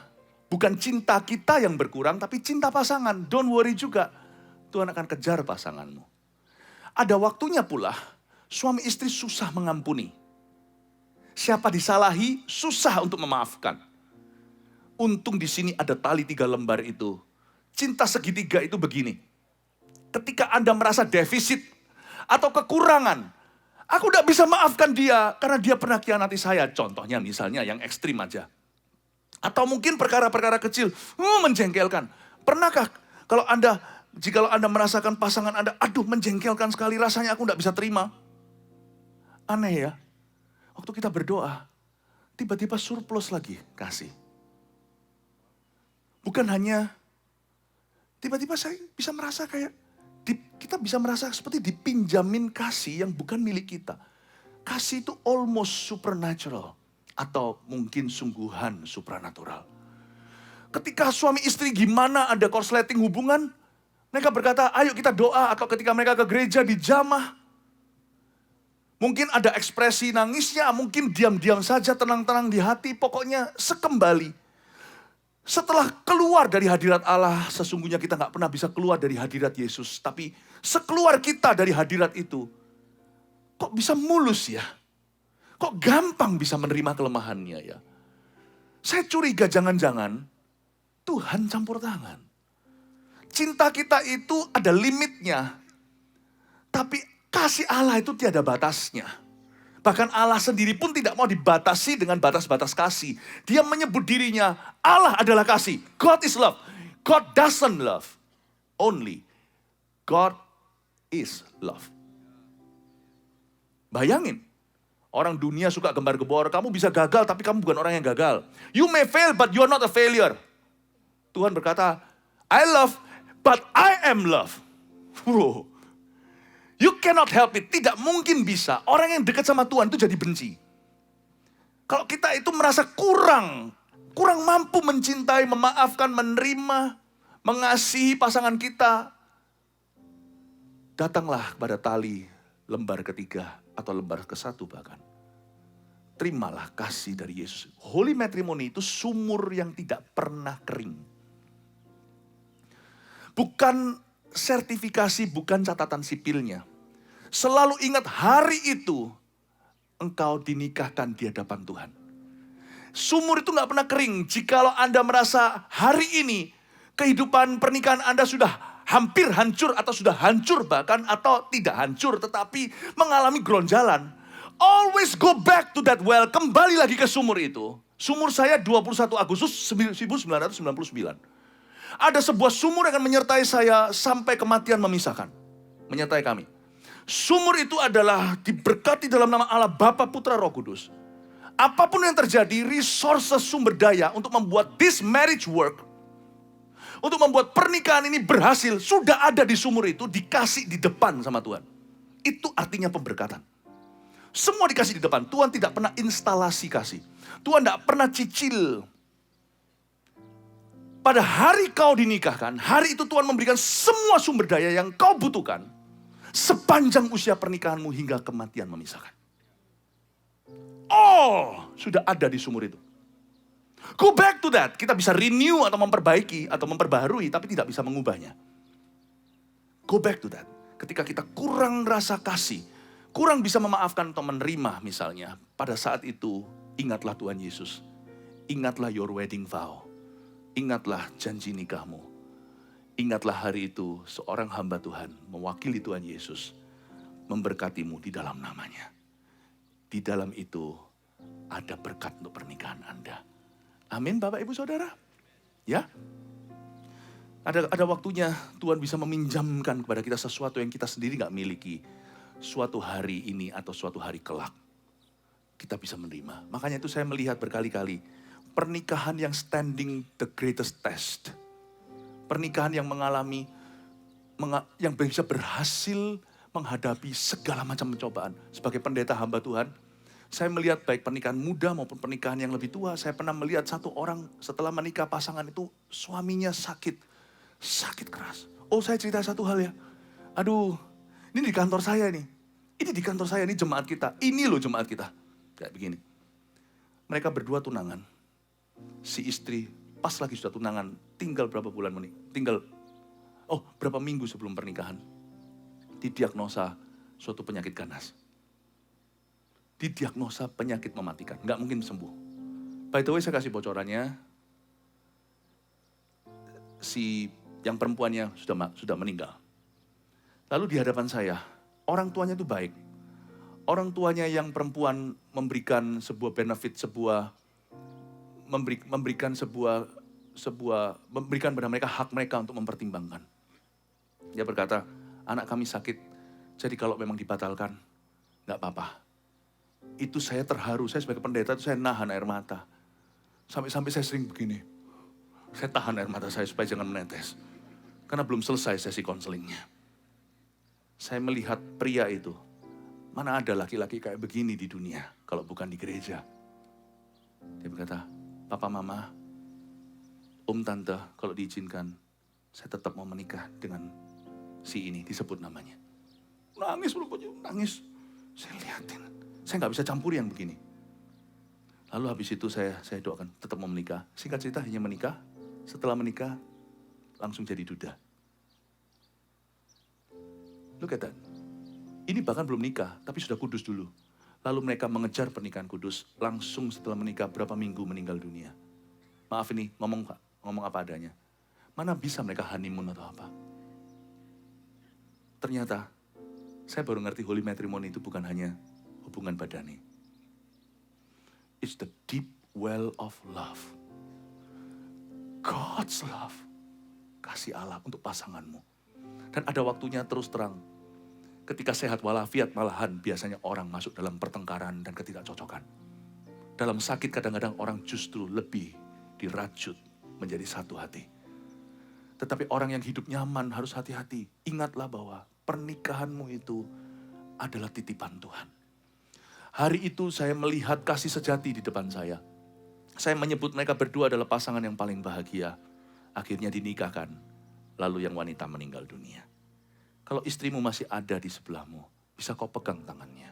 bukan cinta kita yang berkurang, tapi cinta pasangan. Don't worry juga, Tuhan akan kejar pasanganmu. Ada waktunya pula suami istri susah mengampuni. Siapa disalahi, susah untuk memaafkan. Untung di sini ada tali 3 lembar itu. Cinta segitiga itu begini. Ketika Anda merasa defisit atau kekurangan, aku tidak bisa maafkan dia karena dia pernah khianati saya. Contohnya misalnya yang ekstrim aja. Atau mungkin perkara-perkara kecil, menjengkelkan. Pernahkah jikalau Anda merasakan pasangan Anda, aduh menjengkelkan sekali rasanya aku tidak bisa terima. Aneh ya, waktu kita berdoa, tiba-tiba surplus lagi kasih. Bukan hanya, tiba-tiba saya bisa merasa kayak, kita bisa merasa seperti dipinjamin kasih yang bukan milik kita. Kasih itu almost supernatural. Atau mungkin sungguhan supranatural. Ketika suami istri gimana ada korsleting hubungan, mereka berkata, ayo kita doa. Atau ketika mereka ke gereja dijamah. Mungkin ada ekspresi nangisnya, mungkin diam-diam saja, tenang-tenang di hati. Pokoknya sekembali. Setelah keluar dari hadirat Allah, sesungguhnya kita gak pernah bisa keluar dari hadirat Yesus. Tapi sekeluar kita dari hadirat itu, kok bisa mulus ya? Kok gampang bisa menerima kelemahannya ya? Saya curiga jangan-jangan Tuhan campur tangan. Cinta kita itu ada limitnya. Tapi kasih Allah itu tiada batasnya. Bahkan Allah sendiri pun tidak mau dibatasi dengan batas-batas kasih. Dia menyebut dirinya, Allah adalah kasih. God is love. God doesn't love. Only God is love. Bayangin. Orang dunia suka gembar-gembor, kamu bisa gagal tapi kamu bukan orang yang gagal. You may fail but you are not a failure. Tuhan berkata, I love but I am love. Wow. You cannot help it, tidak mungkin bisa. Orang yang dekat sama Tuhan itu jadi benci. Kalau kita itu merasa kurang mampu mencintai, memaafkan, menerima, mengasihi pasangan kita, datanglah kepada tali lembar ketiga atau lembar ke-1 bahkan. Terimalah kasih dari Yesus. Holy matrimony itu sumur yang tidak pernah kering. Bukan sertifikasi, bukan catatan sipilnya. Selalu ingat hari itu engkau dinikahkan di hadapan Tuhan. Sumur itu gak pernah kering. Jikalau Anda merasa hari ini kehidupan pernikahan Anda sudah hampir hancur atau sudah hancur bahkan atau tidak hancur tetapi mengalami geronjalan. Always go back to that well. Kembali lagi ke sumur itu. Sumur saya 21 Agustus 1999. Ada sebuah sumur yang akan menyertai saya sampai kematian memisahkan. Menyertai kami. Sumur itu adalah diberkati dalam nama Allah Bapa, Putra, Roh Kudus. Apapun yang terjadi, resources sumber daya untuk membuat this marriage work, untuk membuat pernikahan ini berhasil, sudah ada di sumur itu, dikasih di depan sama Tuhan. Itu artinya pemberkatan. Semua dikasih di depan. Tuhan tidak pernah instalasi kasih. Tuhan tidak pernah cicil. Pada hari kau dinikahkan, hari itu Tuhan memberikan semua sumber daya yang kau butuhkan. Sepanjang usia pernikahanmu hingga kematian memisahkan. Oh, sudah ada di sumur itu. Go back to that. Kita bisa renew atau memperbaiki atau memperbaharui, tapi tidak bisa mengubahnya. Go back to that. Ketika kita kurang rasa kasih, kurang bisa memaafkan atau menerima misalnya, pada saat itu ingatlah Tuhan Yesus. Ingatlah your wedding vow. Ingatlah janji nikahmu. Ingatlah hari itu seorang hamba Tuhan mewakili Tuhan Yesus memberkatimu di dalam namanya. Di dalam itu ada berkat untuk pernikahan Anda. Amin Bapak Ibu Saudara. Ya. Ada waktunya Tuhan bisa meminjamkan kepada kita sesuatu yang kita sendiri gak miliki. Suatu hari ini atau suatu hari kelak. Kita bisa menerima. Makanya itu saya melihat berkali-kali. Pernikahan yang standing the greatest test. Pernikahan yang mengalami, yang bisa berhasil menghadapi segala macam pencobaan. Sebagai pendeta hamba Tuhan, saya melihat baik pernikahan muda maupun pernikahan yang lebih tua. Saya pernah melihat satu orang setelah menikah pasangan itu suaminya sakit keras. Oh saya cerita satu hal ya. Aduh, ini di kantor saya nih. Ini di kantor saya, ini jemaat kita. Ini loh jemaat kita. Kayak begini. Mereka berdua tunangan. Si istri pas lagi sudah tunangan, tinggal berapa bulan berapa minggu sebelum pernikahan. Didiagnosa suatu penyakit ganas. Didiagnosa penyakit mematikan, nggak mungkin sembuh. By the way saya kasih bocorannya, si yang perempuannya sudah meninggal. Lalu di hadapan saya, orang tuanya itu baik. Orang tuanya yang perempuan memberikan sebuah benefit, memberikan pada mereka hak mereka untuk mempertimbangkan. Dia berkata, anak kami sakit, jadi kalau memang dibatalkan, nggak apa-apa. Itu saya terharu, saya sebagai pendeta itu saya nahan air mata. Sampai-sampai saya sering begini. Saya tahan air mata saya supaya jangan menetes. Karena belum selesai sesi konselingnya. Saya melihat pria itu, mana ada laki-laki kayak begini di dunia kalau bukan di gereja. Dia berkata, Papa, Mama, Om, Tante, kalau diizinkan, saya tetap mau menikah dengan si ini, disebut namanya. Nangis, nangis. Saya lihatin, saya nggak bisa campuri yang begini. Lalu habis itu saya doakan, tetap mau menikah. Singkat cerita, hanya menikah. Setelah menikah, langsung jadi duda. Look at that. Ini bahkan belum nikah, tapi sudah kudus dulu. Lalu mereka mengejar pernikahan kudus, langsung setelah menikah berapa minggu meninggal dunia. Maaf ini, ngomong apa adanya. Mana bisa mereka honeymoon atau apa. Ternyata, saya baru ngerti holy matrimony itu bukan hanya hubungan badani. It's the deep well of love. God's love. Kasih Allah untuk pasanganmu. Dan ada waktunya terus terang. Ketika sehat walafiat malahan biasanya orang masuk dalam pertengkaran dan ketidakcocokan. Dalam sakit kadang-kadang orang justru lebih dirajut menjadi satu hati. Tetapi orang yang hidup nyaman harus hati-hati. Ingatlah bahwa pernikahanmu itu adalah titipan Tuhan. Hari itu saya melihat kasih sejati di depan saya. Saya menyebut mereka berdua adalah pasangan yang paling bahagia. Akhirnya dinikahkan, lalu yang wanita meninggal dunia. Kalau istrimu masih ada di sebelahmu, bisa kau pegang tangannya.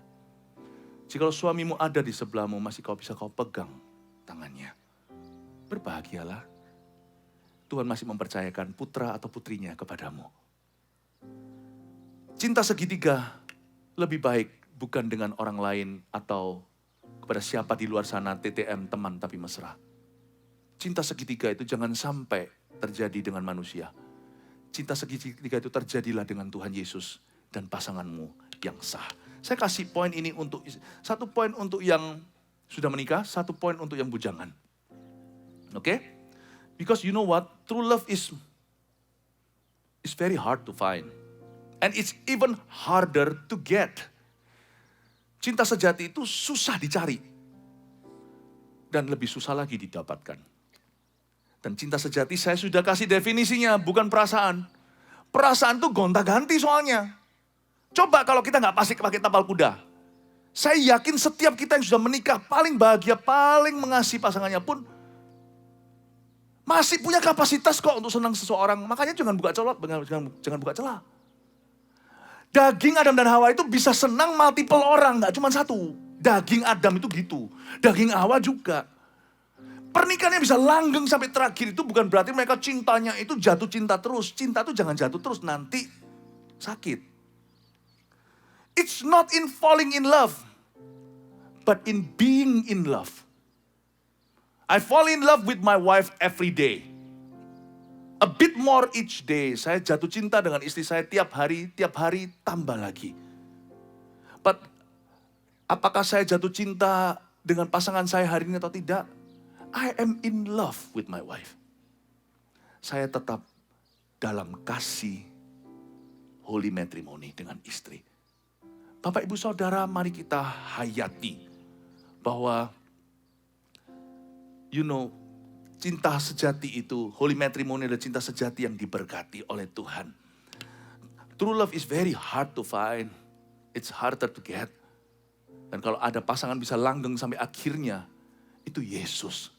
Jika suamimu ada di sebelahmu, masih bisa kau pegang tangannya. Berbahagialah. Tuhan masih mempercayakan putra atau putrinya kepadamu. Cinta segitiga lebih baik bukan dengan orang lain atau kepada siapa di luar sana, TTM, teman tapi mesra. Cinta segitiga itu jangan sampai terjadi dengan manusia. Cinta segitiga itu terjadilah dengan Tuhan Yesus dan pasanganmu yang sah. Saya kasih poin ini untuk, satu poin untuk yang sudah menikah, satu poin untuk yang bujangan. Oke? Because you know what? True love is very hard to find. And it's even harder to get. Cinta sejati itu susah dicari. Dan lebih susah lagi didapatkan. Dan cinta sejati saya sudah kasih definisinya, bukan perasaan. Perasaan itu gonta-ganti soalnya. Coba kalau kita nggak pasti pakai tapal kuda. Saya yakin setiap kita yang sudah menikah, paling bahagia, paling mengasihi pasangannya pun, masih punya kapasitas kok untuk senang seseorang. Makanya jangan buka celah. Daging Adam dan Hawa itu bisa senang multiple orang, nggak cuma satu. Daging Adam itu gitu. Daging Hawa juga. Pernikahannya bisa langgeng sampai terakhir itu bukan berarti mereka cintanya itu jatuh cinta terus. Cinta itu jangan jatuh terus, nanti sakit. It's not in falling in love, but in being in love. I fall in love with my wife every day. A bit more each day. Saya jatuh cinta dengan istri saya tiap hari tambah lagi. But apakah saya jatuh cinta dengan pasangan saya hari ini atau tidak? I am in love with my wife. Saya tetap dalam kasih holy matrimony dengan istri. Bapak, Ibu, Saudara, mari kita hayati bahwa cinta sejati itu, holy matrimony adalah cinta sejati yang diberkati oleh Tuhan. True love is very hard to find. It's harder to get. Dan kalau ada pasangan bisa langgeng sampai akhirnya, itu Yesus.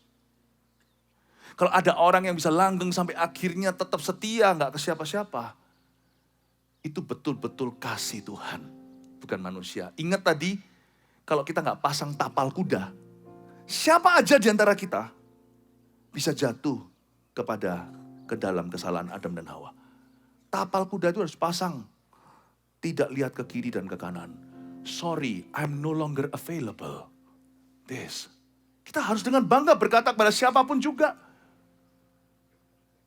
Kalau ada orang yang bisa langgeng sampai akhirnya tetap setia, nggak ke siapa-siapa, itu betul-betul kasih Tuhan, bukan manusia. Ingat tadi, kalau kita nggak pasang tapal kuda, siapa aja di antara kita bisa jatuh ke dalam kesalahan Adam dan Hawa. Tapal kuda itu harus pasang. Tidak lihat ke kiri dan ke kanan. Sorry, I'm no longer available. Kita harus dengan bangga berkata kepada siapapun juga.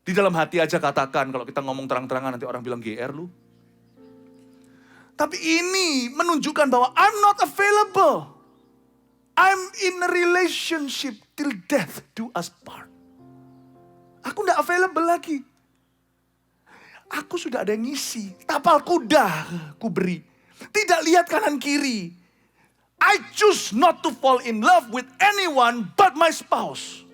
Di dalam hati aja katakan, kalau kita ngomong terang-terangan nanti orang bilang GR lu. Tapi ini menunjukkan bahwa I'm not available. I'm in a relationship till death do us part. Aku gak available lagi. Aku sudah ada yang ngisi. Tapal kuda ku beri. Tidak lihat kanan kiri. I choose not to fall in love with anyone but my spouse.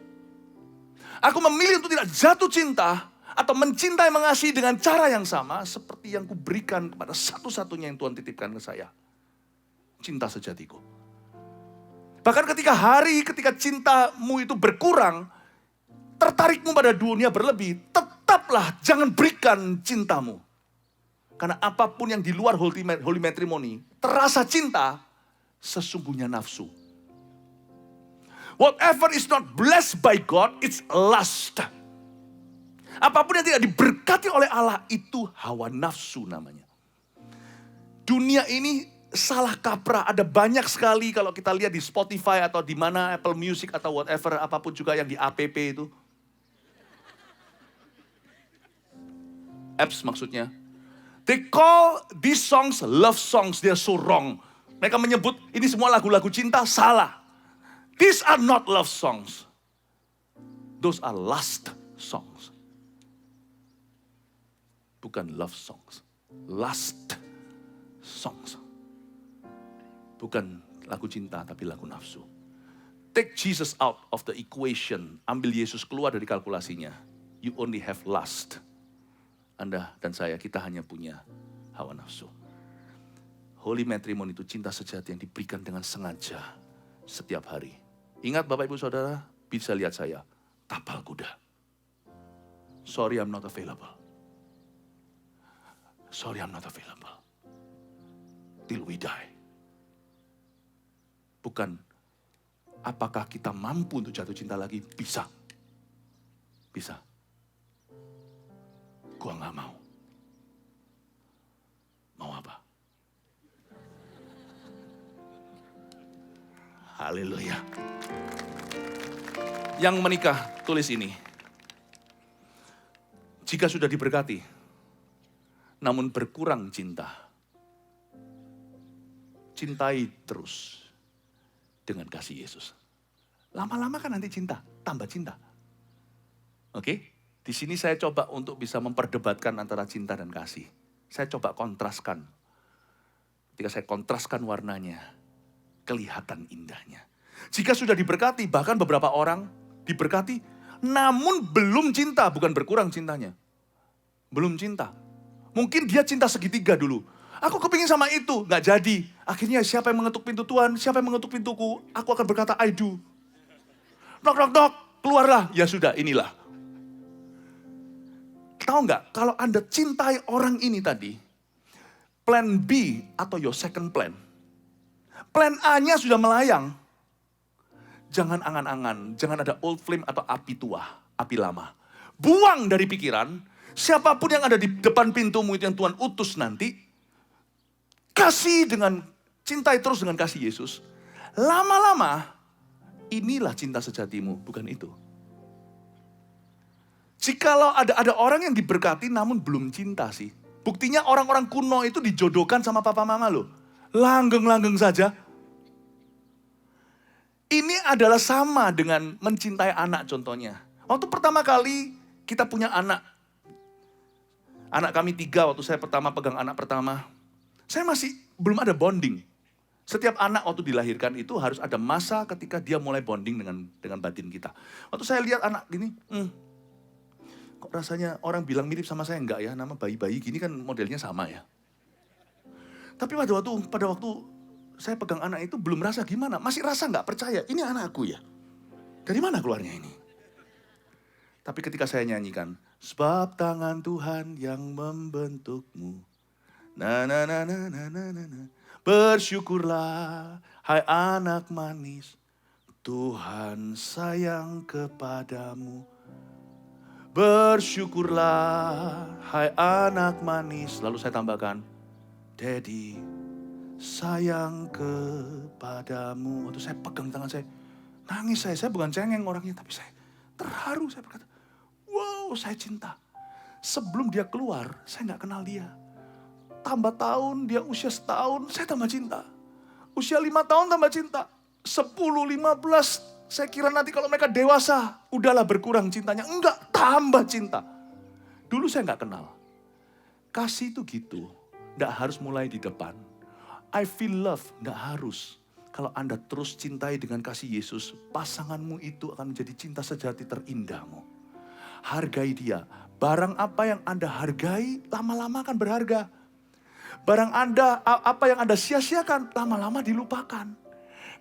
Aku memilih untuk tidak jatuh cinta atau mencintai mengasihi dengan cara yang sama seperti yang kuberikan kepada satu-satunya yang Tuhan titipkan ke saya. Cinta sejatiku. Bahkan ketika cintamu itu berkurang, tertarikmu pada dunia berlebih, tetaplah jangan berikan cintamu. Karena apapun yang di luar holy matrimony, terasa cinta, sesungguhnya nafsu. Whatever is not blessed by God, it's lust. Apapun yang tidak diberkati oleh Allah, itu hawa nafsu namanya. Dunia ini salah kaprah, ada banyak sekali kalau kita lihat di Spotify atau di mana, Apple Music atau whatever, apapun juga yang di app itu. Apps maksudnya. They call these songs love songs, they are so wrong. Mereka menyebut ini semua lagu-lagu cinta, salah. These are not love songs. Those are lust songs. Bukan love songs. Lust songs. Bukan lagu cinta, tapi lagu nafsu. Take Jesus out of the equation. Ambil Yesus keluar dari kalkulasinya. You only have lust. Anda dan saya, kita hanya punya hawa nafsu. Holy matrimony itu cinta sejati yang diberikan dengan sengaja setiap hari. Ingat Bapak Ibu Saudara, bisa lihat saya, tapal kuda. sorry I'm not available. Sorry I'm not available. Till we die. Bukan, apakah kita mampu untuk jatuh cinta lagi? Bisa. Bisa. Gua gak mau. Mau apa? Haleluya. Yang menikah, tulis ini. Jika sudah diberkati, namun berkurang cinta, cintai terus dengan kasih Yesus. Lama-lama kan nanti cinta, tambah cinta. Oke? Di sini saya coba untuk bisa memperdebatkan antara cinta dan kasih. Saya coba kontraskan. Ketika saya kontraskan warnanya, kelihatan indahnya. Jika sudah diberkati, bahkan beberapa orang diberkati, namun belum cinta, bukan berkurang cintanya. Belum cinta. Mungkin dia cinta segitiga dulu. Aku kepingin sama itu, gak jadi. Akhirnya siapa yang mengetuk pintu Tuhan, siapa yang mengetuk pintuku, aku akan berkata I do. Knock, knock, knock, keluarlah. Ya sudah, inilah. Tahu nggak, kalau Anda cintai orang ini tadi, plan B atau your second plan, plan A-nya sudah melayang. Jangan angan-angan, jangan ada old flame atau api tua, api lama. Buang dari pikiran, siapapun yang ada di depan pintumu itu yang Tuhan utus nanti, kasih dengan, cintai terus dengan kasih Yesus. Lama-lama, inilah cinta sejatimu, bukan itu. Jikalau ada orang yang diberkati namun belum cinta sih. Buktinya orang-orang kuno itu dijodohkan sama papa mama loh. Langgeng-langgeng saja. Ini adalah sama dengan mencintai anak contohnya. Waktu pertama kali kita punya anak. Anak kami 3 waktu saya pertama pegang anak pertama. Saya masih belum ada bonding. Setiap anak waktu dilahirkan itu harus ada masa ketika dia mulai bonding dengan batin kita. Waktu saya lihat anak gini, kok rasanya orang bilang mirip sama saya enggak ya, nama bayi-bayi gini kan modelnya sama ya. Tapi pada waktu saya pegang anak itu belum rasa gimana, masih rasa enggak percaya, ini anakku ya. Dari mana keluarnya ini? Tapi ketika saya nyanyikan, sebab tangan Tuhan yang membentukmu. Na na na na na na na. Bersyukurlah hai anak manis, Tuhan sayang kepadamu. Bersyukurlah, hai anak manis. Lalu saya tambahkan, Daddy, sayang kepadamu. Waktu saya pegang tangan saya, nangis saya bukan cengeng orangnya, tapi saya terharu. Saya berkata, wow, saya cinta. Sebelum dia keluar, saya gak kenal dia. Tambah tahun, dia usia setahun, saya tambah cinta. Usia 5 tahun tambah cinta. 10, 15, saya kira nanti kalau mereka dewasa, udahlah berkurang cintanya. Enggak, tambah cinta. Dulu saya enggak kenal. Kasih itu gitu, enggak harus mulai di depan. I feel love, enggak harus. Kalau Anda terus cintai dengan kasih Yesus, pasanganmu itu akan menjadi cinta sejati terindahmu. Hargai dia. Barang apa yang Anda hargai, lama-lama akan berharga. Barang Anda, apa yang Anda sia-siakan, lama-lama dilupakan.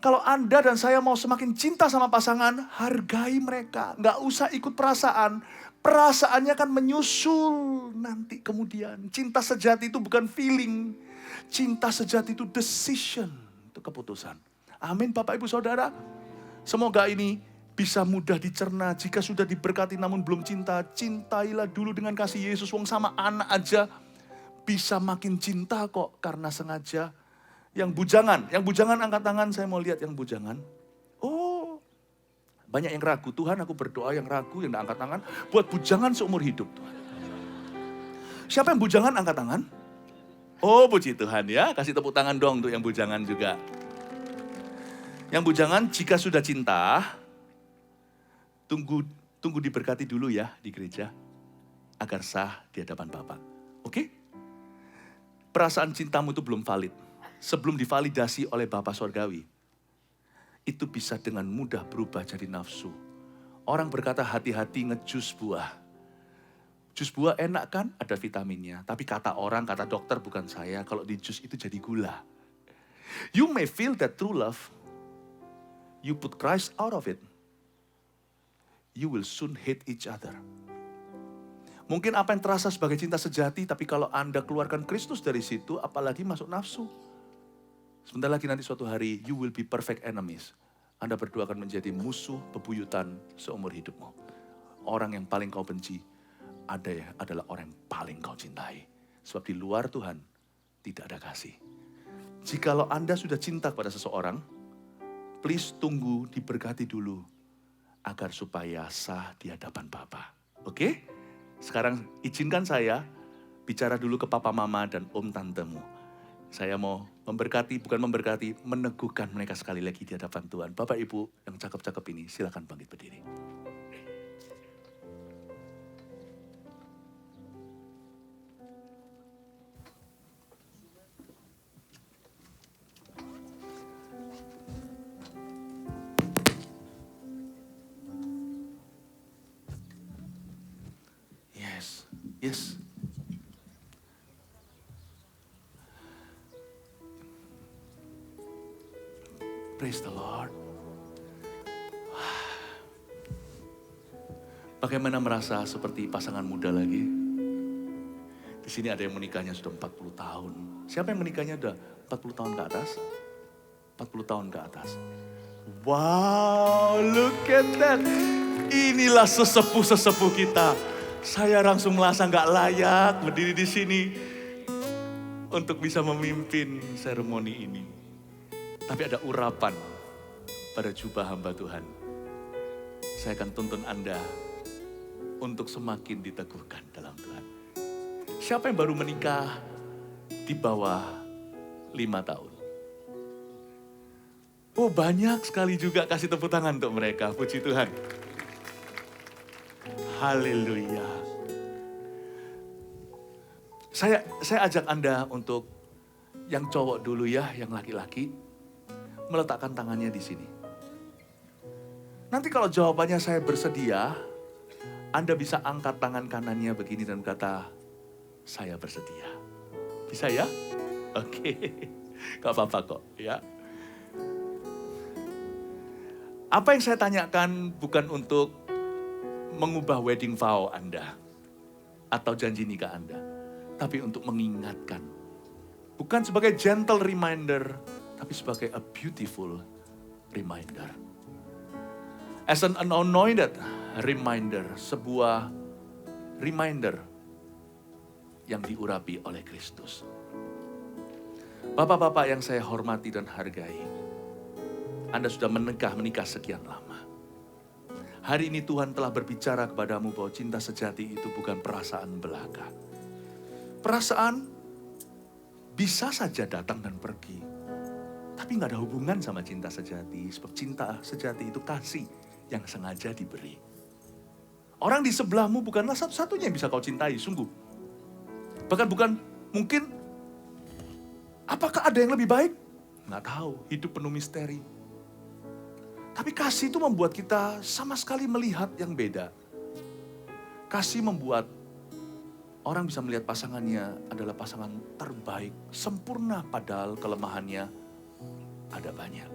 Kalau Anda dan saya mau semakin cinta sama pasangan, hargai mereka. Nggak usah ikut perasaan. Perasaannya akan menyusul nanti kemudian. Cinta sejati itu bukan feeling. Cinta sejati itu decision. Itu keputusan. Amin Bapak Ibu Saudara. Semoga ini bisa mudah dicerna. Jika sudah diberkati namun belum cinta, cintailah dulu dengan kasih Yesus. Wong sama anak aja bisa makin cinta kok karena sengaja. Yang bujangan angkat tangan, saya mau lihat yang bujangan. Oh, banyak yang ragu. Tuhan, aku berdoa yang ragu, yang angkat tangan. Buat bujangan seumur hidup, Tuhan. Siapa yang bujangan angkat tangan? Oh, puji Tuhan ya. Kasih tepuk tangan dong untuk yang bujangan juga. Yang bujangan, jika sudah cinta, tunggu diberkati dulu ya di gereja. Agar sah di hadapan Bapa. Oke? Perasaan cintamu itu belum valid. Sebelum divalidasi oleh Bapa Sorgawi, itu bisa dengan mudah berubah jadi nafsu. Orang berkata hati-hati ngejus buah. Jus buah enak kan? Ada vitaminnya. Tapi kata orang, kata dokter bukan saya, kalau di jus itu jadi gula. You may feel that true love. You put Christ out of it. You will soon hate each other. Mungkin apa yang terasa sebagai cinta sejati, tapi kalau Anda keluarkan Kristus dari situ, apalagi masuk nafsu. Sebentar lagi nanti suatu hari, you will be perfect enemies. Anda berdua akan menjadi musuh bebuyutan seumur hidupmu. Orang yang paling kau benci adalah orang yang paling kau cintai. Sebab di luar Tuhan, tidak ada kasih. Jikalau Anda sudah cinta kepada seseorang, please tunggu diberkati dulu. Agar supaya sah di hadapan Bapa. Oke? Sekarang izinkan saya bicara dulu ke papa mama dan om tantemu. Saya mau memberkati, bukan memberkati, meneguhkan mereka sekali lagi di hadapan Tuhan. Bapak Ibu yang cakep-cakep ini silakan bangkit berdiri. Yes. Praise the Lord. Bagaimana merasa seperti pasangan muda lagi? Di sini ada yang menikahnya sudah 40 tahun. Siapa yang menikahnya sudah 40 tahun ke atas? 40 tahun ke atas. Wow, look at that. Inilah sesepuh-sesepuh kita. Saya langsung merasa nggak layak berdiri di sini untuk bisa memimpin seremoni ini. Tapi ada urapan pada jubah hamba Tuhan. Saya akan tuntun Anda untuk semakin diteguhkan dalam Tuhan. Siapa yang baru menikah di bawah 5 tahun? Oh, banyak sekali juga, kasih tepuk tangan untuk mereka. Puji Tuhan. Haleluya. Saya ajak Anda untuk yang cowok dulu ya, yang laki-laki, meletakkan tangannya di sini. Nanti kalau jawabannya saya bersedia, Anda bisa angkat tangan kanannya begini dan kata, saya bersedia. Bisa ya? Oke, gak apa-apa kok ya. Apa yang saya tanyakan bukan untuk mengubah wedding vow Anda atau janji nikah Anda, tapi untuk mengingatkan. Bukan sebagai gentle reminder, tapi sebagai a beautiful reminder. As an anointed reminder, sebuah reminder yang diurapi oleh Kristus. Bapak-bapak yang saya hormati dan hargai, Anda sudah menikah sekian lama. Hari ini Tuhan telah berbicara kepadamu bahwa cinta sejati itu bukan perasaan belaka. Perasaan bisa saja datang dan pergi. Tapi gak ada hubungan sama cinta sejati. Sebab cinta sejati itu kasih yang sengaja diberi. Orang di sebelahmu bukanlah satu-satunya yang bisa kau cintai, sungguh. Bahkan bukan mungkin, apakah ada yang lebih baik? Gak tahu, hidup penuh misteri. Tapi kasih itu membuat kita sama sekali melihat yang beda. Kasih membuat orang bisa melihat pasangannya adalah pasangan terbaik, sempurna padahal kelemahannya ada banyak.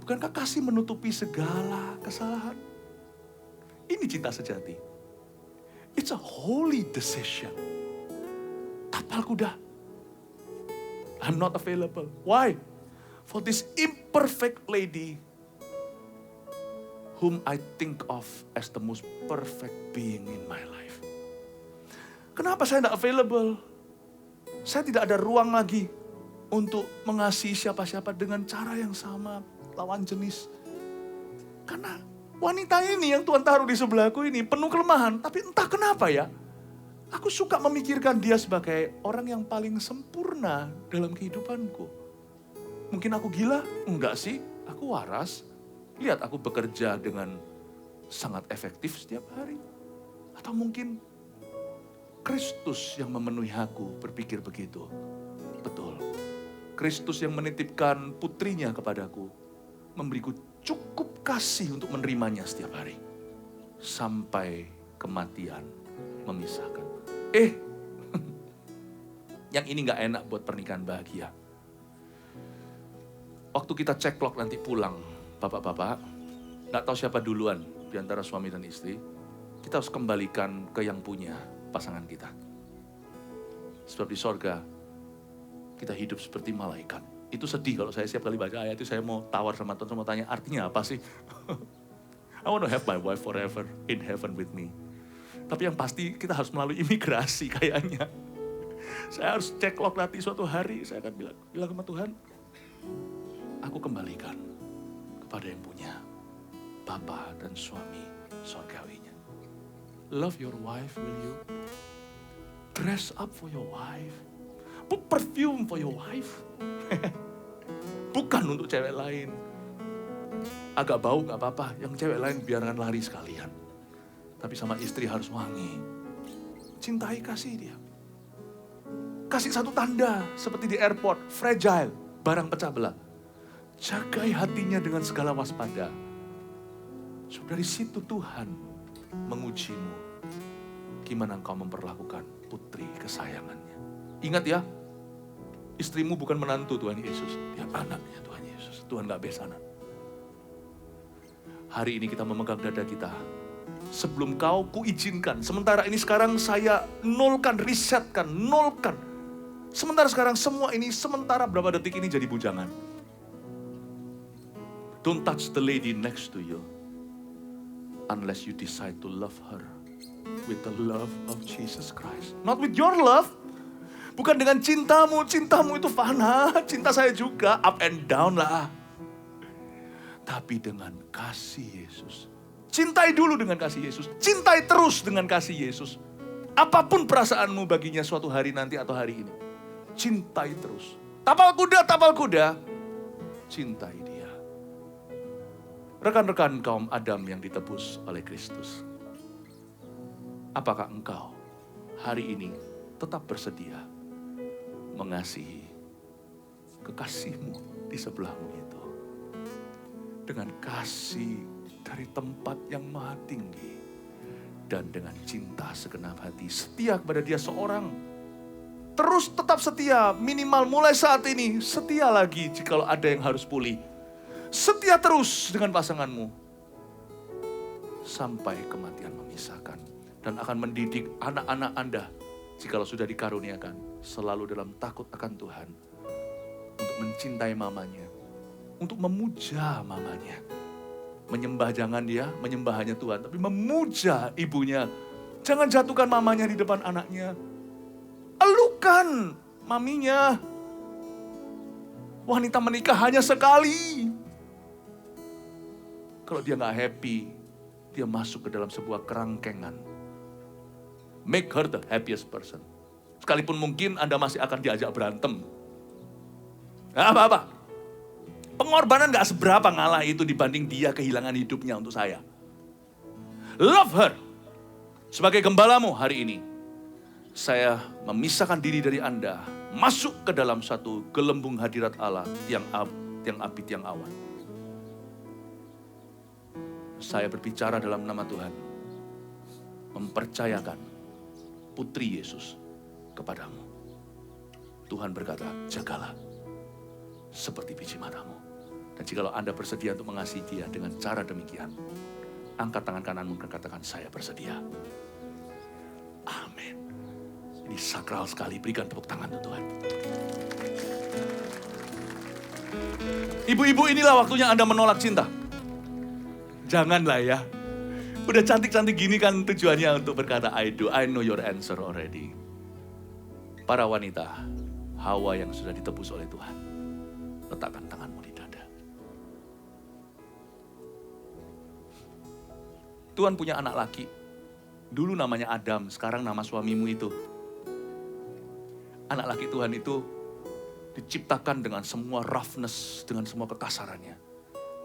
Bukankah kasih menutupi segala kesalahan? Ini cinta sejati. It's a holy decision. Tapal kuda. I'm not available. Why? For this imperfect lady whom I think of as the most perfect being in my life. Kenapa saya tidak available? Saya tidak ada ruang lagi untuk mengasihi siapa-siapa dengan cara yang sama, lawan jenis. Karena wanita ini yang Tuhan taruh di sebelahku ini penuh kelemahan, tapi entah kenapa ya, aku suka memikirkan dia sebagai orang yang paling sempurna dalam kehidupanku. Mungkin aku gila? Enggak sih, aku waras. Lihat aku bekerja dengan sangat efektif setiap hari. Atau mungkin Kristus yang memenuhi aku berpikir begitu. Betul. Kristus yang menitipkan putrinya kepadaku. Memberiku cukup kasih untuk menerimanya setiap hari. Sampai kematian memisahkan. Yang ini gak enak buat pernikahan bahagia. Waktu kita ceklok nanti pulang. Bapak-bapak, gak tahu siapa duluan di antara suami dan istri, kita harus kembalikan ke yang punya. pasangan kita. Sebab di sorga, kita hidup seperti malaikat. Itu sedih kalau saya setiap kali baca ayat itu saya mau tawar sama Tuhan, saya mau tanya artinya apa sih? I want to have my wife forever in heaven with me. Tapi yang pasti kita harus melalui imigrasi kayaknya. Saya harus cek log nanti suatu hari, saya akan bilang sama Tuhan, aku kembalikan kepada yang punya Bapa dan suami sorgawinya. Love your wife, will you? Dress up for your wife. Put perfume for your wife. Bukan untuk cewek lain. Agak bau gak apa-apa, yang cewek lain biarkan lari sekalian. Tapi sama istri harus wangi. Cintai, kasih dia. Kasih satu tanda seperti di airport, fragile, barang pecah belah. Jagai hatinya dengan segala waspada. So, dari situ Tuhan mengujimu. Gimana engkau memperlakukan putri kesayangannya. Ingat ya, istrimu bukan menantu Tuhan Yesus. Dia anaknya Tuhan Yesus. Tuhan gak besanan. Hari ini kita memegang dada kita. Sebelum kau kuizinkan. Sementara ini sekarang saya nolkan, risetkan, nolkan. Sementara sekarang semua ini, sementara berapa detik ini jadi bujangan. Don't touch the lady next to you. Unless you decide to love her with the love of Jesus Christ. Not with your love. Bukan dengan cintamu. Cintamu itu fana. Cinta saya juga up and down lah. Tapi dengan kasih Yesus. Cintai dulu dengan kasih Yesus. Cintai terus dengan kasih Yesus. Apapun perasaanmu baginya suatu hari nanti atau hari ini. Cintai terus. Tapal kuda. Cintai dia. Rekan-rekan kaum Adam yang ditebus oleh Kristus. Apakah engkau hari ini tetap bersedia mengasihi kekasihmu di sebelahmu itu? Dengan kasih dari tempat yang maha tinggi. Dan dengan cinta segenap hati. Setia kepada dia seorang. Terus tetap setia, minimal mulai saat ini. Setia lagi jika ada yang harus pulih. Setia terus dengan pasanganmu. Sampai kematian memisahkan. Dan akan mendidik anak-anak Anda. Jikalau sudah dikaruniakan. Selalu dalam takut akan Tuhan. Untuk mencintai mamanya. Untuk memuja mamanya. Menyembah jangan dia, menyembah hanya Tuhan. Tapi memuja ibunya. Jangan jatuhkan mamanya di depan anaknya. Elukan maminya. Wanita menikah hanya sekali. Kalau dia gak happy, dia masuk ke dalam sebuah kerangkengan. Make her the happiest person. Sekalipun mungkin Anda masih akan diajak berantem. Apa-apa. Pengorbanan gak seberapa ngalah itu dibanding dia kehilangan hidupnya untuk saya. Love her. Sebagai gembalamu hari ini. Saya memisahkan diri dari Anda, masuk ke dalam satu gelembung hadirat Allah yang api, yang awan. Saya berbicara dalam nama Tuhan, mempercayakan putri Yesus kepadamu. Tuhan berkata, jagalah seperti biji matamu. Dan jikalau Anda bersedia untuk mengasihi dia dengan cara demikian, angkat tangan kananmu dan katakan, saya bersedia. Amin. Ini sakral sekali, berikan tepuk tangan untuk Tuhan. Ibu-ibu, inilah waktunya Anda menolak cinta. Janganlah ya. Udah cantik-cantik gini kan tujuannya untuk berkata I do, I know your answer already. Para wanita, Hawa yang sudah ditebus oleh Tuhan. Letakkan tanganmu di dada. Tuhan punya anak laki. Dulu namanya Adam, sekarang nama suamimu itu. Anak laki Tuhan itu diciptakan dengan semua roughness, dengan semua kekasarannya.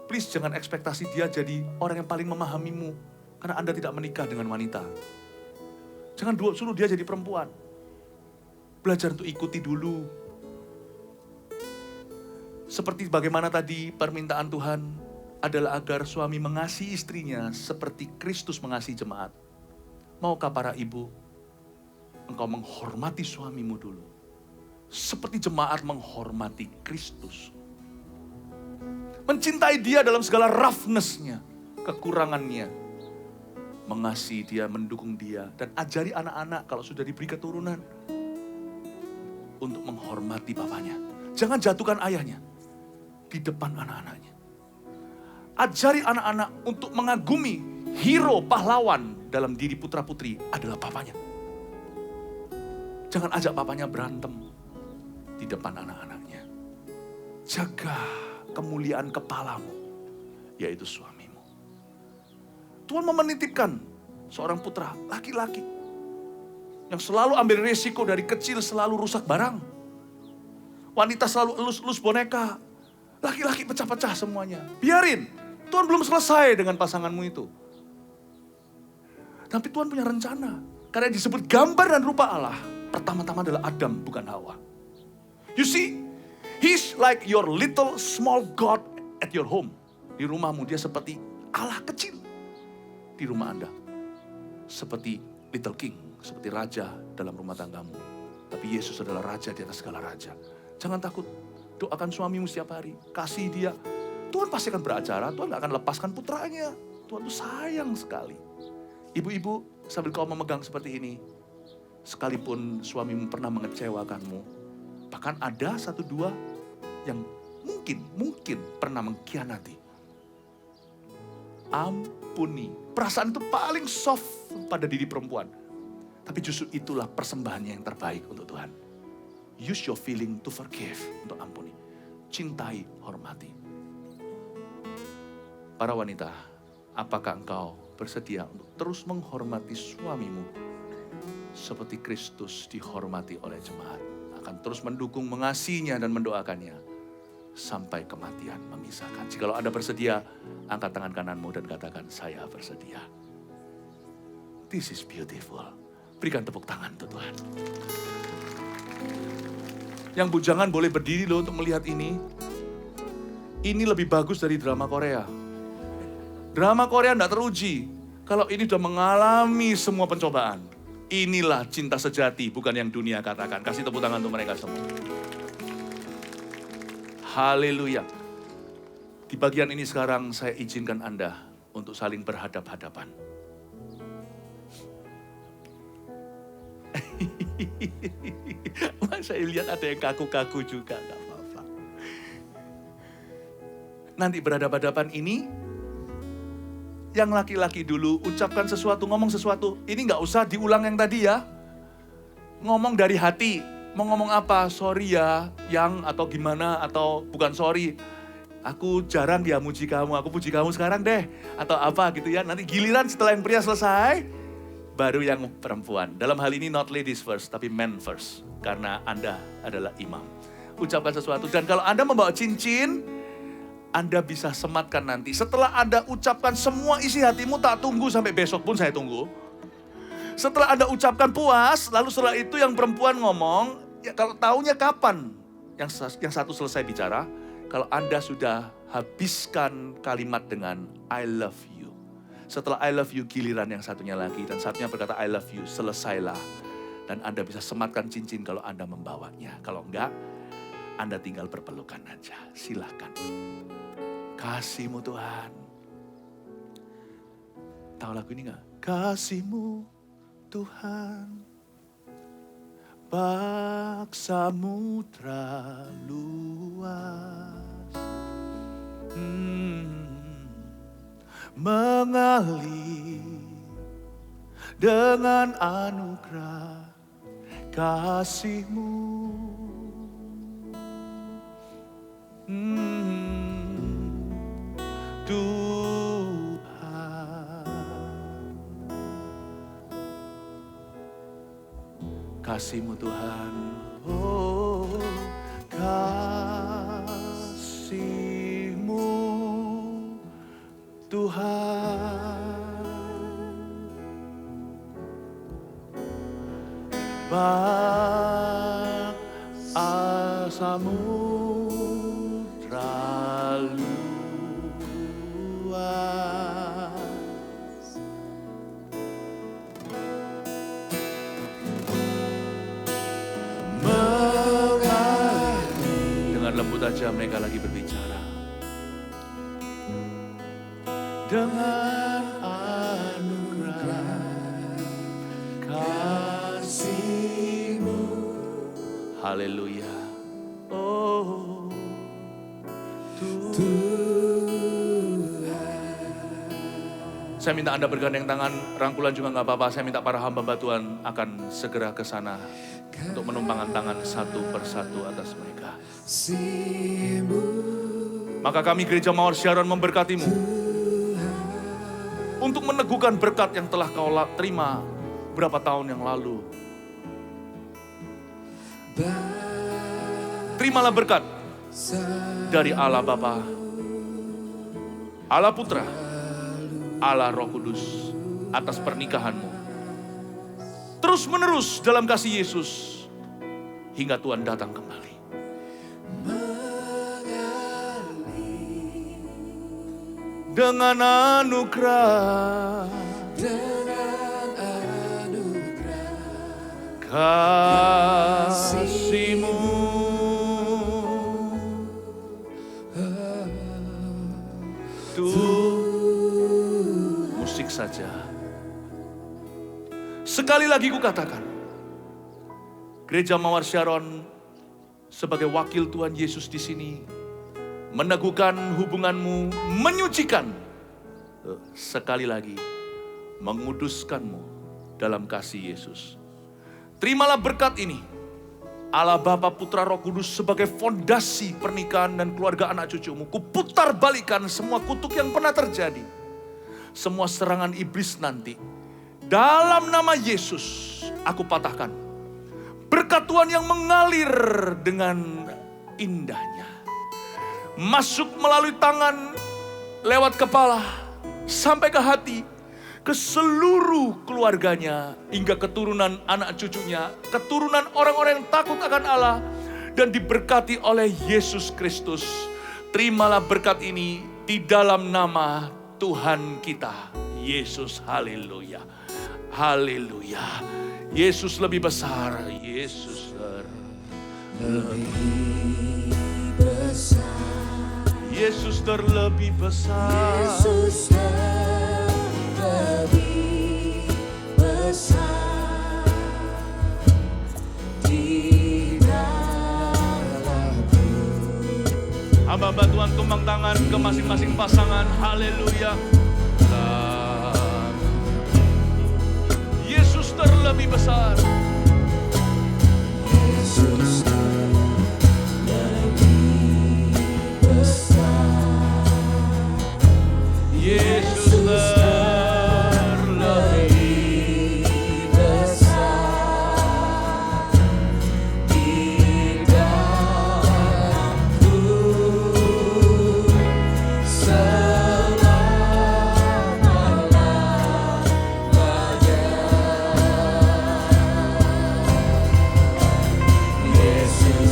Please jangan ekspektasi dia jadi orang yang paling memahamimu. Karena Anda tidak menikah dengan wanita. Jangan suruh dia jadi perempuan. Belajar untuk ikuti dulu. Seperti bagaimana tadi permintaan Tuhan adalah agar suami mengasihi istrinya seperti Kristus mengasihi jemaat. Maukah para ibu, engkau menghormati suamimu dulu. Seperti jemaat menghormati Kristus. Mencintai dia dalam segala roughness-nya, kekurangannya. mengasihi dia, mendukung dia. Dan ajari anak-anak kalau sudah diberi keturunan untuk menghormati papanya. Jangan jatuhkan ayahnya di depan anak-anaknya. Ajari anak-anak untuk mengagumi hero pahlawan dalam diri putra-putri adalah papanya. Jangan ajak papanya berantem di depan anak-anaknya. Jaga kemuliaan kepalamu, yaitu suamimu. Tuhan menitipkan seorang putra laki-laki yang selalu ambil resiko dari kecil, selalu rusak barang. Wanita selalu elus-elus boneka. Laki-laki pecah-pecah semuanya. Biarin, Tuhan belum selesai dengan pasanganmu itu. Tapi Tuhan punya rencana. Karena disebut gambar dan rupa Allah. Pertama-tama adalah Adam, bukan Hawa. You see, he's like your little small God at your home. Di rumahmu dia seperti Allah kecil. Di rumah Anda. Seperti little king, seperti raja dalam rumah tanggamu. Tapi Yesus adalah raja di atas segala raja. Jangan takut, doakan suamimu setiap hari. Kasih dia. Tuhan pasti akan beracara, Tuhan gak akan lepaskan putranya. Tuhan tuh sayang sekali. Ibu-ibu, sambil kau memegang seperti ini, sekalipun suamimu pernah mengecewakanmu, bahkan ada 1-2 yang mungkin pernah mengkhianati. Ampuni. Perasaan itu paling soft pada diri perempuan. Tapi justru itulah persembahannya yang terbaik untuk Tuhan. Use your feeling to forgive, untuk ampuni. Cintai, hormati. Para wanita, apakah engkau bersedia untuk terus menghormati suamimu seperti Kristus dihormati oleh jemaat? Akan terus mendukung, mengasihinya dan mendoakannya sampai kematian memisahkan. Jikalau Anda bersedia, angkat tangan kananmu dan katakan, saya bersedia. This is beautiful. Berikan tepuk tangan untuk Tuhan. Yang bujangan boleh berdiri loh untuk melihat ini. Ini lebih bagus dari drama Korea. Drama Korea tidak teruji. Kalau ini sudah mengalami semua pencobaan. Inilah cinta sejati, bukan yang dunia katakan. Kasih tepuk tangan untuk mereka semua. Haleluya. Di bagian ini sekarang saya izinkan Anda untuk saling berhadap-hadapan. Saya lihat ada yang kaku-kaku juga, gak apa-apa. Nanti berhadapan-hadapan ini, yang laki-laki dulu ucapkan sesuatu, ngomong sesuatu. Ini gak usah diulang yang tadi ya. Ngomong dari hati, mau ngomong apa? Sorry ya, yang atau gimana, atau bukan sorry. Aku jarang dia muji kamu, aku puji kamu sekarang deh. Atau apa gitu ya, nanti giliran setelah yang pria selesai, baru yang perempuan. Dalam hal ini not ladies first, tapi men first. Karena Anda adalah imam. Ucapkan sesuatu. Dan kalau Anda membawa cincin, Anda bisa sematkan nanti. Setelah Anda ucapkan semua isi hatimu, tak tunggu sampai besok pun saya tunggu. Setelah Anda ucapkan puas, lalu setelah itu yang perempuan ngomong, ya kalau taunya kapan yang satu selesai bicara, kalau Anda sudah habiskan kalimat dengan I love you. Setelah I love you, giliran yang satunya lagi. Dan satunya berkata I love you, selesailah. Dan Anda bisa sematkan cincin kalau Anda membawanya. Kalau enggak, Anda tinggal berpelukan aja. Silahkan. Kasih-Mu Tuhan. Tahu lagu ini enggak? Kasih-Mu Tuhan, bak samudra luas, mengalir dengan anugerah kasih-Mu. Tuhan, kasih-Mu Tuhan, oh kasih-Mu Tuhan, bak samudra luas, mengalir. Dengan lembut aja mereka lagi berbicara. Dengan anugerah Haleluya. Oh, saya minta Anda bergandeng tangan, rangkulan juga nggak apa-apa. Saya minta para hamba Tuhan akan segera ke sana untuk menumpangkan tangan satu persatu atas mereka. Maka kami Gereja Mawar Syaron memberkatimu untuk meneguhkan berkat yang telah kau terima berapa tahun yang lalu. Terimalah berkat dari Allah Bapa, Allah Putra, Allah Roh Kudus atas pernikahanmu. Terus menerus dalam kasih Yesus hingga Tuhan datang kembali. Dengan anugerah, kasih-Mu, musik saja. Sekali lagi kukatakan, Gereja Mawar Syaron sebagai wakil Tuhan Yesus di sini meneguhkan hubunganmu, menyucikan, sekali lagi menguduskanmu dalam kasih Yesus. Terimalah berkat ini, Allah Bapa, Putra, Roh Kudus sebagai fondasi pernikahan dan keluarga anak cucumu. Kuputar balikan semua kutuk yang pernah terjadi, semua serangan iblis nanti. Dalam nama Yesus aku patahkan. Berkat Tuhan yang mengalir dengan indahnya, masuk melalui tangan, lewat kepala, sampai ke hati, ke seluruh keluarganya, hingga keturunan anak cucunya, keturunan orang-orang yang takut akan Allah, dan diberkati oleh Yesus Kristus. Terimalah berkat ini di dalam nama Tuhan kita, Yesus. Haleluya, haleluya. Yesus lebih besar, Yesus lebih besar, Yesus terlebih besar, Yesus lebih besar di dalamku. Hamba Tuhan tumpang tangan ke masing-masing pasangan, haleluya. Yesus terlebih besar, Yesus lebih besar, Yesus terlebih besar di dalamku. Yesus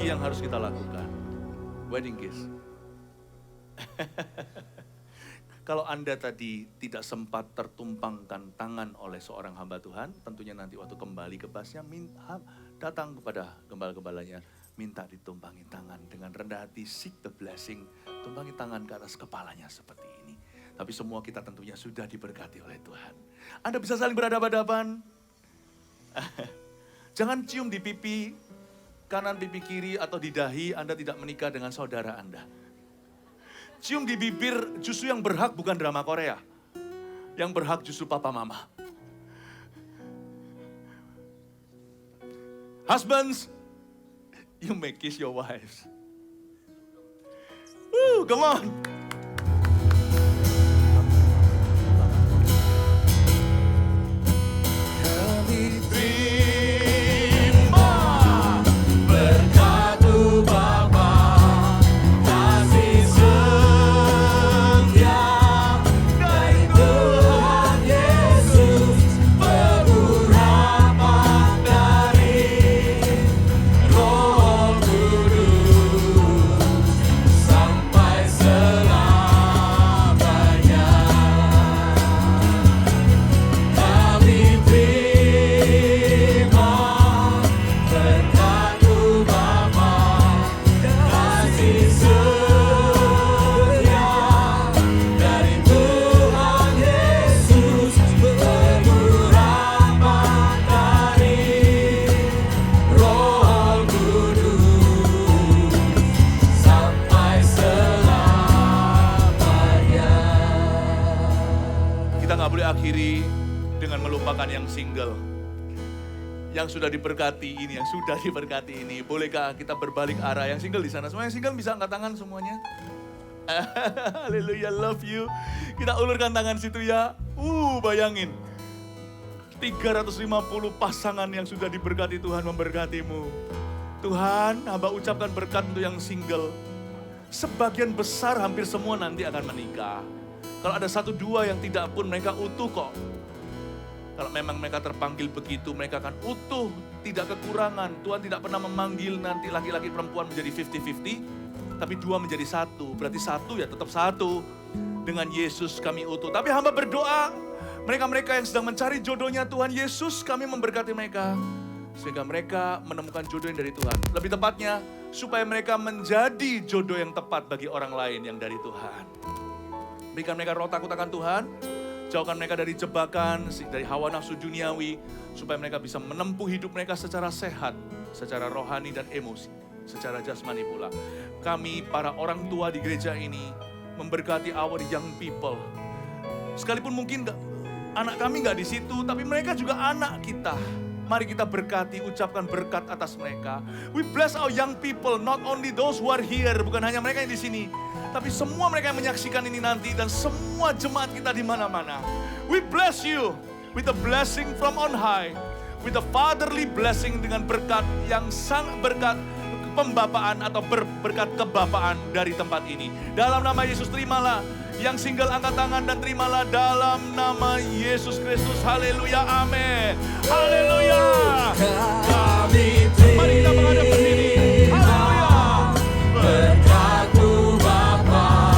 lagi yang harus kita lakukan. Wedding kiss. Kalau Anda tadi tidak sempat tertumpangkan tangan oleh seorang hamba Tuhan, tentunya nanti waktu kembali ke basnya, datang kepada gembala-gembalanya, minta ditumpangi tangan dengan rendah hati, seek the blessing, tumpangi tangan ke atas kepalanya seperti ini. Tapi semua kita tentunya sudah diberkati oleh Tuhan. Anda bisa saling berhadapan-hadapan. Jangan cium di pipi kanan, pipi kiri, atau di dahi. Anda tidak menikah dengan saudara Anda. Cium di bibir justru yang berhak bukan drama Korea. Yang berhak justru papa mama. Husbands, you may kiss your wives. Come on. Kami terima berkat-Mu Bapa, kasih setia dari Tuhan Yesus, pengurapan dari Roh Kudus sampai selamanya. Kami terima berkat-Mu Bapa, kasih setia dari Tuhan Yesus, pengurapan dari Roh Kudus sampai selamanya. Kita nggak boleh akhiri dengan melupakan yang single. Yang sudah diberkati ini, yang sudah diberkati ini. Bolehkah kita berbalik arah? Yang single di sana, semua yang single bisa angkat tangan semuanya? Haleluya, love you. Kita ulurkan tangan situ ya. Bayangin. 350 pasangan yang sudah diberkati Tuhan memberkatimu. Tuhan, hamba ucapkan berkat untuk yang single. Sebagian besar hampir semua nanti akan menikah. Kalau ada 1-2 yang tidak pun mereka utuh kok. Kalau memang mereka terpanggil begitu, mereka akan utuh, tidak kekurangan. Tuhan tidak pernah memanggil nanti laki-laki perempuan menjadi 50-50, tapi 2 menjadi 1. Berarti 1 ya tetap 1. Dengan Yesus kami utuh. Tapi hamba berdoa, mereka-mereka yang sedang mencari jodohnya Tuhan Yesus, kami memberkati mereka. Sehingga mereka menemukan jodoh yang dari Tuhan. Lebih tepatnya, supaya mereka menjadi jodoh yang tepat bagi orang lain yang dari Tuhan. Berikan mereka roh takut akan Tuhan. Jauhkan mereka dari jebakan, dari hawa nafsu duniawi. Supaya mereka bisa menempuh hidup mereka secara sehat. Secara rohani dan emosi. Secara jasmani pula. Kami para orang tua di gereja ini memberkati our young people. Sekalipun mungkin anak kami gak di situ, tapi mereka juga anak kita. Mari kita berkati, ucapkan berkat atas mereka. We bless our young people, not only those who are here, bukan hanya mereka yang di sini, tapi semua mereka yang menyaksikan ini nanti dan semua jemaat kita di mana-mana. We bless you with a blessing from on high, with a fatherly blessing dengan berkat yang sangat berkat pembapaan atau berkat kebapaan dari tempat ini. Dalam nama Yesus terimalah. Yang single angkat tangan dan terimalah dalam nama Yesus Kristus. Haleluya, amin. Haleluya. Kami Mari kita menghadap ke sini. Haleluya. berkat-Mu Bapa,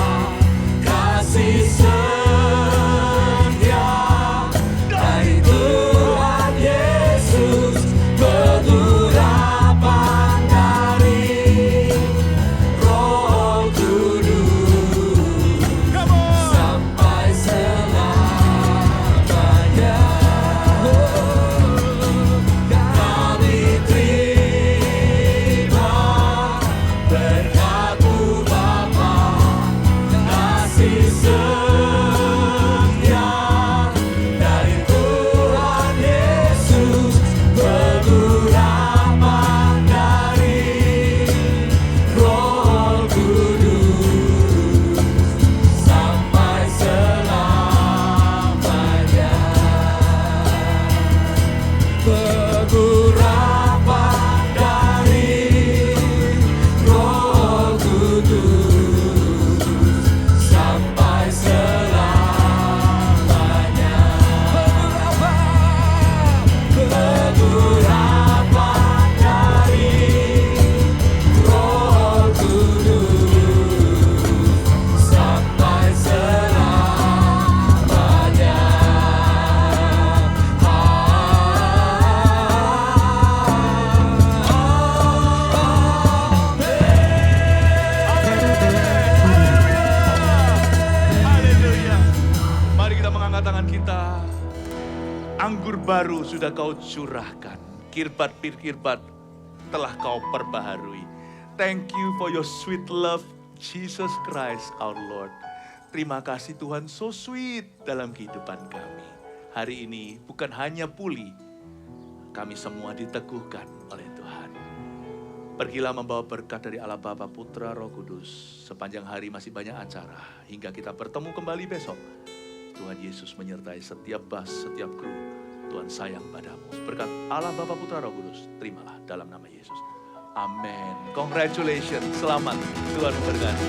kasih setia dari Tuhan Yesus, pengurapan dari Roh Kudus sampai selamanya. Kami terima angkat tangan kita. Anggur baru sudah kau curahkan. Kirbat per kirbat telah kau perbaharui. Thank you for your sweet love, Jesus Christ our Lord. Terima kasih Tuhan, so sweet dalam kehidupan kami. Hari ini bukan hanya pulih, kami semua diteguhkan oleh Tuhan. Pergilah membawa berkat dari Allah Bapa, Putra, Roh Kudus. Sepanjang hari masih banyak acara, hingga kita bertemu kembali besok. Tuhan Yesus menyertai setiap bas, setiap kru. Tuhan sayang padamu. Berkat Allah Bapa, Putra, Roh Kudus, terimalah dalam nama Yesus. Amin. Congratulations, selamat. Tuhan memberkati.